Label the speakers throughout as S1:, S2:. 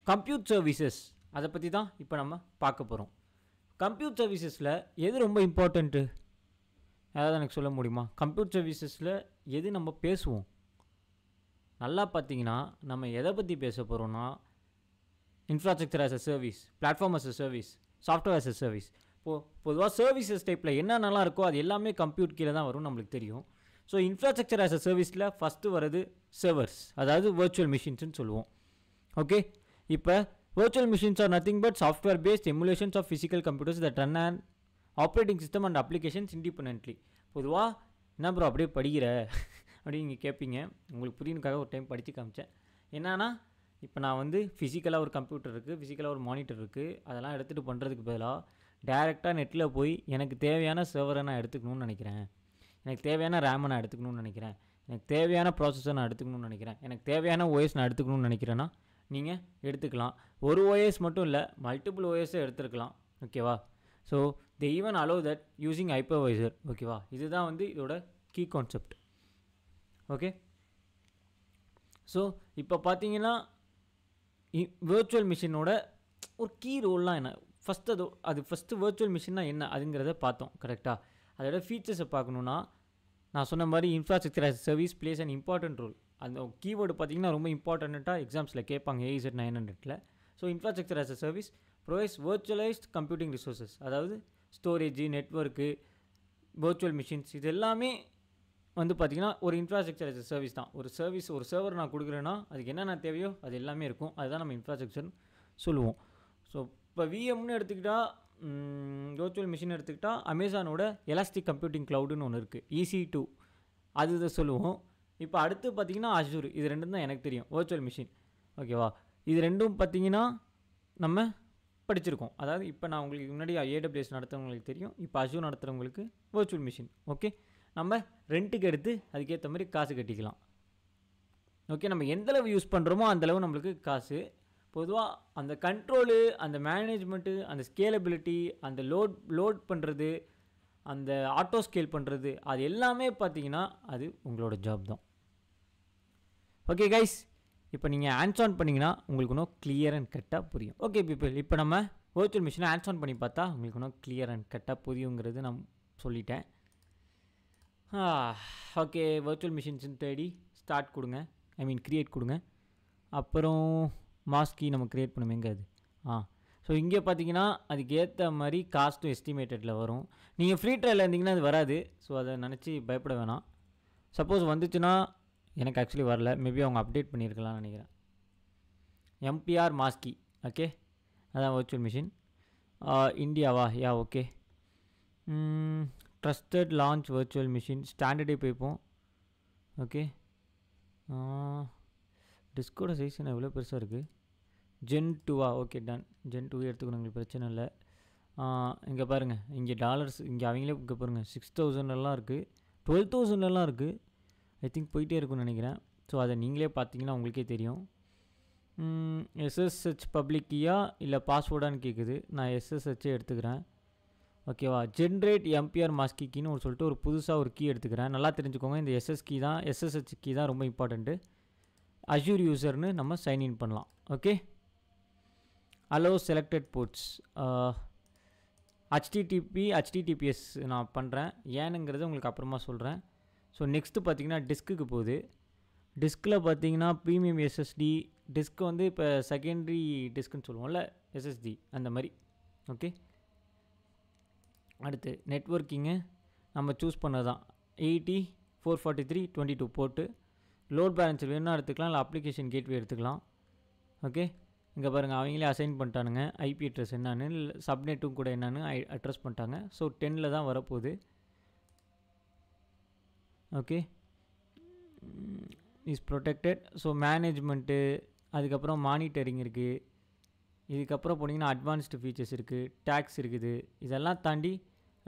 S1: Compute services அதை பற்றி தான் இப்போ நம்ம பார்க்க போகிறோம். கம்ப்யூட் சர்வீசஸில் எது ரொம்ப இம்பார்ட்டண்ட்டு ஏதாவது எனக்கு சொல்ல முடியுமா? கம்ப்யூட் சர்வீசஸில் எது நம்ம பேசுவோம்? நல்லா பார்த்தீங்கன்னா நம்ம எதை பற்றி பேச போகிறோன்னா infrastructure as a service, platform as a service, software as a service. பொதுவாக சர்வீசஸ் டைப்பில் என்னென்னலாம் இருக்கோ அது எல்லாமே கம்ப்யூட் கீழே தான் வரும், நம்மளுக்கு தெரியும். ஸோ இன்ஃப்ராஸ்ட்ரக்சர் ஆஸ் அ சர்வீஸில் ஃபஸ்ட்டு வர்றது சர்வர்ஸ், அதாவது வர்ச்சுவல் மிஷின்ஸ்னு சொல்லுவோம். ஓகே, இப்போ virtual machines are nothing but software based emulations of physical computers that run and operating system and applications independently. பொதுவாக என்ன ப்ரோ அப்படியே படிக்கிற அப்படின்னு நீங்கள் கேட்பீங்க. உங்களுக்கு புரியுனுக்காக ஒரு டைம் படித்து காமிச்சேன். என்னன்னா, இப்போ நான் வந்து ஃபிசிக்கலாக ஒரு கம்ப்யூட்டர் இருக்குது, ஃபிசிக்கலாக ஒரு மானிட்டர் இருக்குது, அதெல்லாம் எடுத்துகிட்டு பண்ணுறதுக்கு பதிலாக டேரெக்டாக நெட்டில் போய் எனக்கு தேவையான சர்வரை நான் எடுத்துக்கணும்னு நினைக்கிறேன், எனக்கு தேவையான ரேமை நான் எடுத்துக்கணும்னு நினைக்கிறேன், எனக்கு தேவையான ப்ராசஸர் நான் எடுத்துக்கணும்னு நினைக்கிறேன், எனக்கு தேவையான ஓஎஸ் நான் எடுத்துக்கணும்னு நினைக்கிறேன்னா நீங்கள் எடுத்துக்கலாம். ஒரு ஓஎஸ் மட்டும் இல்லை, மல்டிபிள் ஓஎஸை எடுத்துருக்கலாம். ஓகேவா? So they even allow that using hypervisor. ஓகேவா? இதுதான் வந்து இதோட கீ கான்செப்ட். ஓகே, ஸோ இப்போ பார்த்தீங்கன்னா வர்ச்சுவல் மிஷினோட ஒரு கீ ரோல்லாம் என்ன, அது ஃபஸ்ட்டு வர்ச்சுவல் மிஷின்னா என்ன அதுங்கிறத பார்த்தோம். கரெக்டாக? அதோட ஃபீச்சர்ஸை பார்க்கணுன்னா நான் சொன்ன மாதிரி infrastructure as service plays and important role. அந்த கீவேர்டு பார்த்தீங்கன்னா ரொம்ப இம்பார்ட்டண்ட்டாக எக்ஸாம்ஸில் கேட்பாங்க AZ 900. So infrastructure as a service provides virtualized computing resources, அதாவது ஸ்டோரேஜ், நெட்வொர்க்கு, வர்ச்சுவல் மிஷின்ஸ், இது எல்லாமே வந்து பார்த்திங்கன்னா ஒரு இன்ஃப்ராஸ்ட்ரக்சர் ஆஸ் அ சர்வீஸ் தான். ஒரு சர்வர் நான் கொடுக்குறேன்னா அதுக்கு என்னென்ன தேவையோ அது எல்லாமே இருக்கும். அதுதான் நம்ம இன்ஃப்ராஸ்ட்ரக்சர்னு சொல்லுவோம். ஸோ இப்போ VMனு எடுத்துக்கிட்டால், வர்ச்சுவல் மிஷின் எடுத்துக்கிட்டால் அமேசானோட எலாஸ்டிக் கம்ப்யூட்டிங் க்ளவுடுன்னு ஒன்று இருக்குது, EC2, அது இதை சொல்லுவோம். இப்போ அடுத்து பார்த்திங்கன்னா அஜூர். இது ரெண்டும் தான் எனக்கு தெரியும் வர்ச்சுவல் மிஷின். ஓகேவா? இது ரெண்டும் பார்த்திங்கன்னா நம்ம படிச்சிருக்கோம். அதாவது இப்போ நான் உங்களுக்கு முன்னாடி AWS நடத்துகிறவங்களுக்கு தெரியும், இப்போ அஜூர் நடத்துகிறவங்களுக்கு வர்ச்சுவல் மிஷின். ஓகே, நம்ம ரெண்ட்டுக்கு எடுத்து அதுக்கேற்ற மாதிரி காசு கட்டிக்கலாம். ஓகே, நம்ம எந்தளவு யூஸ் பண்ணுறோமோ அந்தளவு நம்மளுக்கு காசு. பொதுவாக அந்த கண்ட்ரோலு, அந்த மேனேஜ்மெண்ட்டு, அந்த ஸ்கேலபிலிட்டி, அந்த லோட் பண்ணுறது, அந்த ஆட்டோ ஸ்கேல் பண்ணுறது, அது எல்லாமே பார்த்தீங்கன்னா அது உங்களோட ஜாப் தான். ஓகே கைஸ், இப்போ நீங்கள் ஹேண்ட்ஸ் ஆன் பண்ணிங்கன்னா உங்களுக்கு இன்னும் கிளியர் அண்ட் கட்டாக புரியும். ஓகே பீப்புள், இப்போ நம்ம வர்ச்சுவல் மிஷினை ஹேண்ட்ஸ் ஆன் பண்ணி பார்த்தா உங்களுக்கு இன்னும் கிளியர் அண்ட் கட்டாக புரியுங்கிறது நான் சொல்லிட்டேன். ஓகே, வர்ச்சுவல் மிஷின்ஸ்ன்னு தேடி ஸ்டார்ட் கொடுங்க, க்ரியேட் கொடுங்க. அப்புறம் மாஸ்கி நம்ம க்ரியேட் பண்ணுவோம். எங்கே அது? ஸோ இங்கே பார்த்தீங்கன்னா அதுக்கு ஏற்ற மாதிரி காஸ்ட்டும் எஸ்டிமேட்டடில் வரும். நீங்கள் ஃப்ரீ ட்ரையலில் இருந்தீங்கன்னா அது வராது. ஸோ அதை நினச்சி பயப்பட வேணாம். சப்போஸ் வந்துச்சுன்னா, எனக்கு ஆக்சுவலி வரல, மேபி அவங்க அப்டேட் பண்ணியிருக்கலாம்னு நினைக்கிறேன். MPR மாஸ்கி. ஓகே, அதான் வர்ச்சுவல் மிஷின். இந்தியாவா? Yeah, okay. Trusted launch virtual machine, ஸ்டாண்டர்டே போய்ப்போம். ஓகே, டிஸ்கோட சைஸ் என்ன எவ்வளோ பெருசாக இருக்குது? Gen 2. Okay, ton. Gen 2 எடுத்துக்கணும், உங்களுக்கு பிரச்சனை இல்லை. இங்கே பாருங்கள், இங்கே டாலர்ஸ், இங்கே அவங்களே இங்கே பாருங்கள் 6000 இருக்குது, 12,000 இருக்குது. ஐ திங்க் போயிட்டே இருக்குன்னு நினைக்கிறேன். ஸோ அதை நீங்களே பார்த்தீங்கன்னா உங்களுக்கே தெரியும். SSH பப்ளிக் கீயா இல்லை பாஸ்வேர்டான்னு கேட்குது. நான் SSHே எடுத்துக்கிறேன். ஓகேவா? ஜென்ரேட் MPR மாஸ்கி கீன்னு சொல்லிட்டு ஒரு புதுசாக ஒரு கீ எடுத்துக்கிறேன். நல்லா தெரிஞ்சுக்கோங்க, இந்த SSH கீ தான் ரொம்ப இம்பார்ட்டண்ட்டு. அஜூர் யூசர்னு நம்ம சைன்இன் பண்ணலாம். Okay, allow selected ports, HTTPS நான் பண்ணுறேன். ஏனுங்கிறது உங்களுக்கு அப்புறமா சொல்கிறேன். ஸோ நெக்ஸ்ட்டு பார்த்தீங்கன்னா டிஸ்க்குக்கு போகுது. டிஸ்கில் பார்த்தீங்கன்னா ப்ரீமியம் SSD டிஸ்க் வந்து இப்போ செகண்டரி டிஸ்க்குன்னு சொல்லுவோம்ல, SSD அந்த மாதிரி. ஓகே, அடுத்து நெட்வொர்க்கிங்கு நம்ம சூஸ் பண்ணதான் 80 443 22 போட்டு. லோட் பேலன்ஸர் வேணும்னா எடுத்துக்கலாம், இல்லை அப்ளிகேஷன் கேட்வே எடுத்துக்கலாம். ஓகே, இங்கே பாருங்கள், அவங்களே அசைன் பண்ணிட்டானுங்க IP அட்ரஸ் என்னான்னு, சப்நெட்டும் கூட என்னான்னு அட்ரஸ் பண்ணிட்டாங்க. ஸோ 10 தான் வரப்போகுது. Okay, is protected. So management, அதுக்கப்புறம் மானிட்டரிங் இருக்குது. இதுக்கப்புறம் போனீங்கன்னா அட்வான்ஸ்டு ஃபீச்சர்ஸ் இருக்குது, டேக்ஸ் இருக்குது. இதெல்லாம் தாண்டி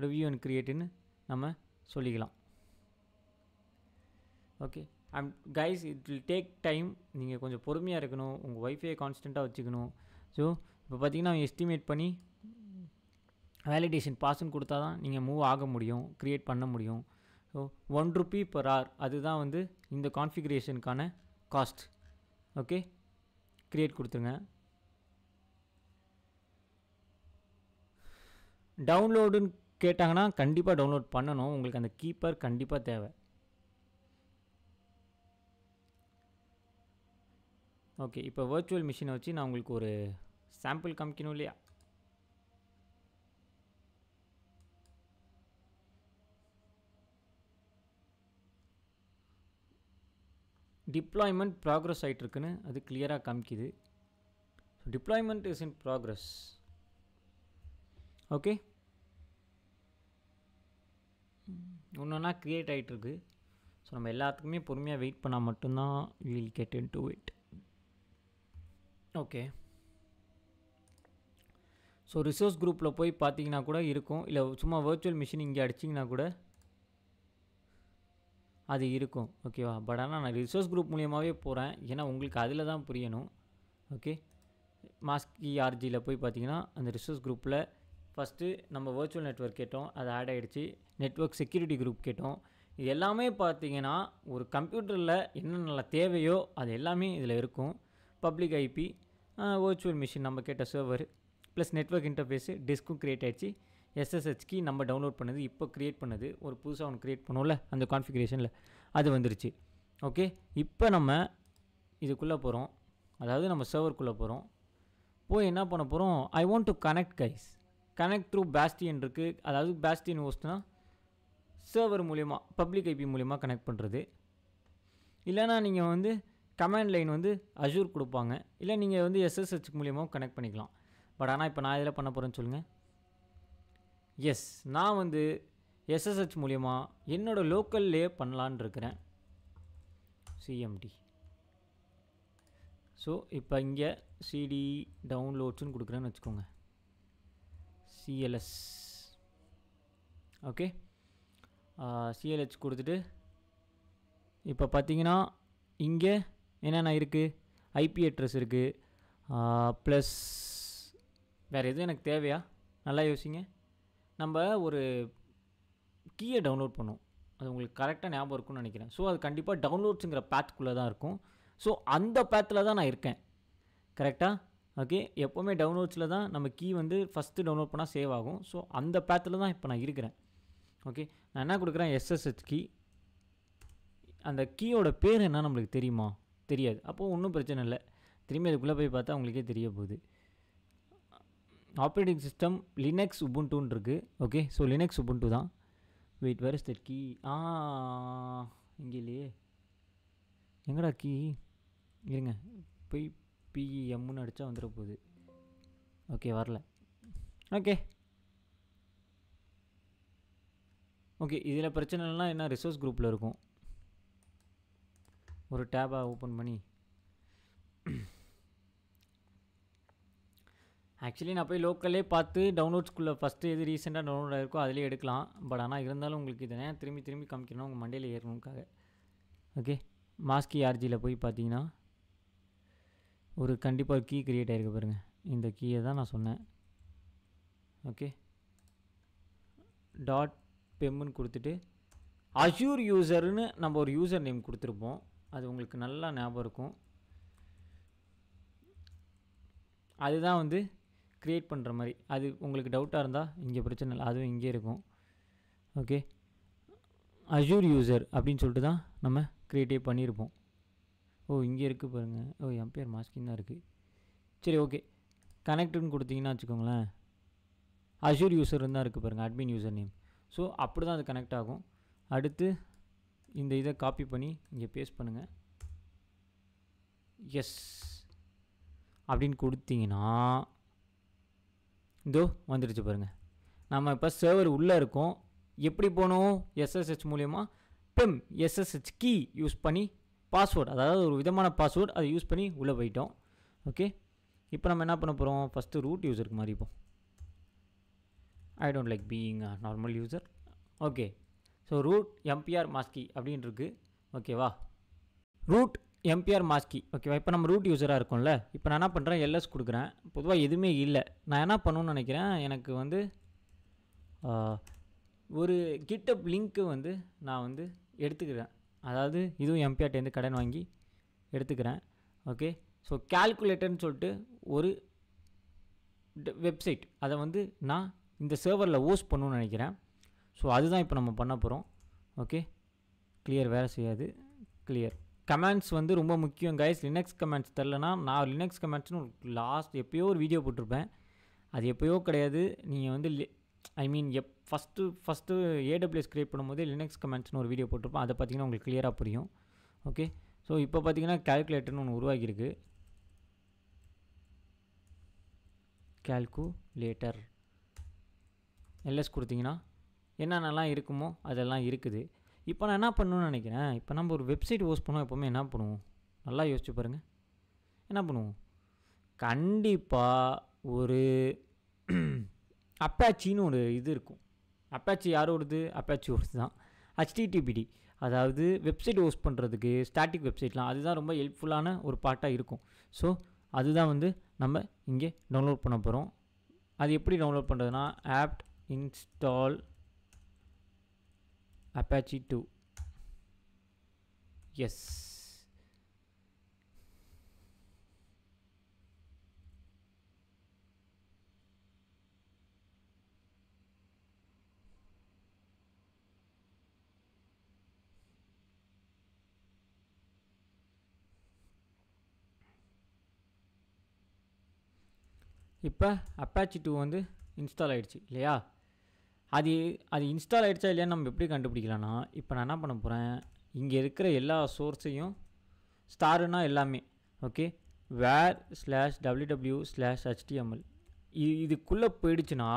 S1: ரிவ்யூ அண்ட் க்ரியேட்டுன்னு நம்ம சொல்லிக்கலாம். Okay, guys, it will take time. நீங்கள் கொஞ்சம் பொறுமையாக இருக்கணும், உங்கள் ஒய்ஃபை கான்ஸ்டண்ட்டாக வச்சுக்கணும். ஸோ இப்போ பார்த்தீங்கன்னா எஸ்டிமேட் பண்ணி வேலிடேஷன் பாஸ்ன்னு கொடுத்தா தான் நீங்கள் மூவ் ஆக முடியும், க்ரியேட் பண்ண முடியும். ஸோ ₹1 per hour, அதுதான் வந்து இந்த கான்ஃபிகரேஷனுக்கான காஸ்ட். ஓகே, க்ரியேட் கொடுத்துருங்க. டவுன்லோடுன்னு கேட்டாங்கன்னா கண்டிப்பாக டவுன்லோட் பண்ணணும். உங்களுக்கு அந்த கீப்பர் கண்டிப்பாக தேவை. ஓகே, இப்போ வர்ச்சுவல் மிஷினை வச்சு நான் உங்களுக்கு ஒரு சாம்பிள் காமிக்கணும் இல்லையா? டிப்ளாய்மெண்ட் ப்ராக்ரஸ் ஆகிட்டுருக்குன்னு அது கிளியராக காமிக்குது. So deployment is in progress. Okay, ஒன்றா க்ரியேட் ஆகிட்டுருக்கு. ஸோ நம்ம எல்லாத்துக்குமே பொறுமையாக வெயிட் பண்ணால் மட்டும்தான் will get in to it. Okay, so resource குரூப்பில் போய் பார்த்தீங்கன்னா கூட இருக்கும், இல்லை சும்மா வர்ச்சுவல் மிஷின் இங்கே அடிச்சிங்கன்னா கூட அது இருக்கும். ஓகேவா? பட் ஆனால் நான் ரிசோர்ஸ் குரூப் மூலியமாகவே போகிறேன், ஏன்னா உங்களுக்கு அதில் தான் புரியணும். ஓகே, மாஸ்கி ஆர்ஜியில் போய் பார்த்தீங்கன்னா அந்த ரிசோர்ஸ் குரூப்பில் ஃபஸ்ட்டு நம்ம வர்ச்சுவல் நெட்வொர்க் கேட்டோம், அது ஆட் ஆகிடுச்சு. நெட்வொர்க் செக்யூரிட்டி குரூப் கேட்டோம். இது எல்லாமே பார்த்தீங்கன்னா ஒரு கம்ப்யூட்டரில் என்னென்ன தேவையோ அது எல்லாமே இதில் இருக்கும். பப்ளிக் ஐபி, வர்ச்சுவல் மிஷின் நம்ம கேட்ட சர்வர், ப்ளஸ் நெட்வொர்க் இன்டர்ஃபேஸு, டிஸ்க்கும் க்ரியேட் ஆகிடுச்சு. எஸ்எஸ்ஹெச் கீ நம்ம டவுன்லோட் பண்ணது, இப்போ க்ரியேட் பண்ணது, ஒரு புதுசாக ஒன்று க்ரியேட் பண்ணோம்ல அந்த கான்ஃபிகரேஷனில் அது வந்துருச்சு. ஓகே, இப்போ நம்ம இதுக்குள்ளே போகிறோம், அதாவது நம்ம சர்வருக்குள்ளே போகிறோம். போய் என்ன பண்ண போகிறோம், I want to connect guys. Connect through பேஸ்டியன் இருக்குது, அதாவது பேஸ்டியன் ஹோஸ்ட்னா சர்வர் மூலிமா பப்ளிக் ஐபி மூலிமா கனெக்ட் பண்ணுறது. இல்லைனா நீங்கள் வந்து கமாண்ட் லைன் வந்து அஷூர் கொடுப்பாங்க, இல்லை நீங்கள் வந்து எஸ்எஸ்ஹெச் மூலியமாகவும் கனெக்ட் பண்ணிக்கலாம். பட் ஆனால் இப்போ நான் இதில் பண்ண போகிறேன்னு சொல்லுங்கள். எஸ், நான் வந்து எஸ்எஸ்ஹெச் மூலிமா என்னோடய லோக்கல்லே பண்ணலான்னு இருக்கிறேன், சிஎம்டி. ஸோ இப்போ இங்கே சிடி டவுன்லோட்ஸ்னு கொடுக்குறேன்னு வச்சுக்கோங்க, சிஎல்எஸ். ஓகே, சிஎல்ஹெச் கொடுத்துட்டு இப்போ பார்த்தீங்கன்னா இங்கே என்னென்ன இருக்குது, ஐபி அட்ரஸ் இருக்குது, ப்ளஸ் வேறு எதுவும் எனக்கு தேவையா? நல்லா யோசிங்க. நம்ம ஒரு கீயை டவுன்லோட் பண்ணுவோம், அது உங்களுக்கு கரெக்டாக ஞாபகம் இருக்கும்னு நினைக்கிறேன். ஸோ அது கண்டிப்பாக டவுன்லோட்ஸுங்கிற பேத்துக்குள்ளே தான் இருக்கும். ஸோ அந்த பேத்தில் தான் நான் இருக்கேன், கரெக்டாக? ஓகே, எப்போவுமே டவுன்லோட்ஸில் தான் நம்ம கீ வந்து ஃபஸ்ட்டு டவுன்லோட் பண்ணால் சேவ் ஆகும். ஸோ அந்த பேத்தில் தான் இப்போ நான் இருக்கிறேன். ஓகே, நான் என்ன கொடுக்குறேன், எஸ்எஸ்ஹெச் கீ. அந்த கீயோட பேர் என்ன நம்மளுக்கு தெரியுமா? தெரியாது. அப்போது ஒன்றும் பிரச்சனை இல்லை, திரும்பி அதுக்குள்ளே போய் பார்த்தா உங்களுக்கே தெரிய போகுது. ஆப்ரேட்டிங் சிஸ்டம் லினக்ஸ் உபுண்டுன்னு இருக்குது. ஓகே, ஸோ லினக்ஸ் உபுண்டு தான். Wait, where is that key? இங்கே இல்லையே, எங்கடா கீ? இருங்க, போய் பிஎம்னு அடித்தா வந்துட போகுது. ஓகே, வரல. ஓகே ஓகே, இதில் பிரச்சனை இல்லைனா என்ன, ரிசோர்ஸ் குரூப்பில் இருக்கும். ஒரு டேபாக ஓப்பன் பண்ணி, ஆக்சுவலி நான் போய் லோக்கல்லே பார்த்து டவுன்லோட்ஸ்குள்ளே ஃபஸ்ட்டு எது ரீசெண்டாக டவுன்லோட் ஆகிருக்கோ அதிலே எடுக்கலாம். பட் ஆனால் இருந்தாலும் உங்களுக்கு இதை திரும்பி திரும்பி காமிக்கணும், உங்கள் மண்டையில் ஏறணுக்காக. ஓகே, மாஸ்கி ஆர்ஜியில் போய் பார்த்தீங்கன்னா ஒரு கண்டிப்பாக ஒரு கீ க்ரியேட் ஆகிருக்கு பாருங்கள், இந்த கீயை தான் நான் சொன்னேன். ஓகே, டாட் பெம்முன்னு கொடுத்துட்டு அஷூர் யூசர்னு நம்ம ஒரு யூசர் நேம் கொடுத்துருப்போம், அது உங்களுக்கு நல்லா ஞாபகம் இருக்கும். அதுதான் வந்து க்ரியேட் பண்ணுற மாதிரி. அது உங்களுக்கு டவுட்டாக இருந்தால் இங்கே பிரச்சனை இல்லை, அதுவும் இங்கே இருக்கும். ஓகே, அஷூர் யூசர் அப்படின்னு சொல்லிட்டு தான் நம்ம க்ரியேட்டே பண்ணியிருப்போம். ஓ, இங்கே இருக்குது பாருங்கள். ஓ, என் பேர் மாஸ்கின் தான் இருக்குது. சரி, ஓகே, கனெக்டுன்னு கொடுத்தீங்கன்னா வச்சுக்கோங்களேன், அஷூர் யூசர் தான் இருக்குது பாருங்கள், அட்மின் யூசர் நேம். ஸோ அப்படி தான் அது கனெக்ட் ஆகும். அடுத்து இந்த இதை காப்பி பண்ணி இங்கே பேஸ்ட் பண்ணுங்கள். எஸ் அப்படின்னு கொடுத்தீங்கன்னா இதோ வந்துடுச்சு பாருங்கள். நம்ம இப்போ சர்வர் உள்ளே இருக்கோம். எப்படி போகணும், எஸ்எஸ்ஹெச் மூலயமா பெம் எஸ்எஸ்ஹெச் கீ யூஸ் பண்ணி பாஸ்வேர்டு, அதாவது ஒரு விதமான பாஸ்வேர்டு அதை யூஸ் பண்ணி உள்ளே போயிட்டோம். ஓகே, இப்போ நம்ம என்ன பண்ண போகிறோம், ஃபஸ்ட்டு ரூட் யூசருக்கு மாறிப்போம். I don't like being a normal user. Okay, so root MPR மாஸ்கி அப்படின்னு இருக்குது. ஓகேவா, ரூட் எம்பிஆர் மாஸ்கி. ஓகேவா, இப்போ நம்ம ரூட் யூஸராக இருக்கோம்ல. இப்போ நான் என்ன பண்ணுறேன், எல்எஸ் கொடுக்குறேன். பொதுவாக எதுவுமே இல்லை, நான் என்ன பண்ணணும்னு நினைக்கிறேன், எனக்கு வந்து ஒரு கிட்டப் லிங்க்கு வந்து நான் வந்து எடுத்துக்கிறேன். அதாவது இதுவும் எம்பிஆர்ட்டேருந்து கடன் வாங்கி எடுத்துக்கிறேன். ஓகே, ஸோ கால்குலேட்டர்னு சொல்லிட்டு ஒரு வெப்சைட், அதை வந்து நான் இந்த சர்வரில் ஹோஸ்ட் பண்ணணும்னு நினைக்கிறேன். ஸோ அதுதான் இப்போ நம்ம பண்ண போகிறோம். ஓகே, கிளியர், வேலை செய்யாது, கிளியர். கமெண்ட்ஸ் வந்து ரொம்ப முக்கியம் கைஸ். லினக்ஸ் கமெண்ட்ஸ் தெரிலனா, நான் லினக்ஸ் கமெண்ட்ஸ்னு எப்போயோ ஒரு வீடியோ போட்டிருப்பேன். அது எப்போயோ கிடையாது. நீங்கள் வந்து ஃபஸ்ட்டு ஏடபிள்யூஎஸ் கிரியேட் பண்ணும்போது லினக்ஸ் கமெண்ட்ஸ்னு ஒரு வீடியோ போட்டிருப்பேன். அதை பார்த்தீங்கன்னா உங்களுக்கு கிளியராக புரியும். ஓகே, ஸோ இப்போ பார்த்தீங்கன்னா கால்குலேட்டர்னு ஒன்று உருவாக்கியிருக்கு. கால்குலேட்டர் எல்எஸ் கொடுத்தீங்கன்னா என்னென்னலாம் இருக்குமோ அதெல்லாம் இருக்குது. இப்போ நான் என்ன பண்ணணும்னு நினைக்கிறேன், இப்போ நம்ம ஒரு வெப்சைட் ஹோஸ்ட் பண்ணோம், எப்போவுமே என்ன பண்ணுவோம், நல்லா யோசிச்சு பாருங்கள். என்ன பண்ணுவோம், கண்டிப்பாக ஒரு அப்பாச்சின்னு ஒரு இது இருக்கும். அப்பாச்சி யாரோடது, அப்பாச்சியோடது தான். HTTPD, அதாவது வெப்சைட் ஹோஸ்ட் பண்ணுறதுக்கு ஸ்டாட்டிக் வெப்சைட்லாம், அதுதான் ரொம்ப ஹெல்ப்ஃபுல்லான ஒரு பார்ட்டாக இருக்கும். ஸோ அதுதான் வந்து நம்ம இங்கே டவுன்லோட் பண்ண போகிறோம். அது எப்படி டவுன்லோட் பண்ணுறதுனா, apt install Apache 2. எஸ், இப்போ Apache 2 வந்து இன்ஸ்டால் ஆகிடுச்சு இல்லையா. அது இன்ஸ்டால் ஆகிடுச்சா இல்லையான்னு நம்ம எப்படி கண்டுபிடிக்கலாம்னா, இப்போ நான் என்ன பண்ண போகிறேன், இங்கே இருக்கிற எல்லா சோர்ஸையும் ஸ்டாருனா எல்லாமே ஓகே, where/www/html இதுக்குள்ளே போயிடுச்சுன்னா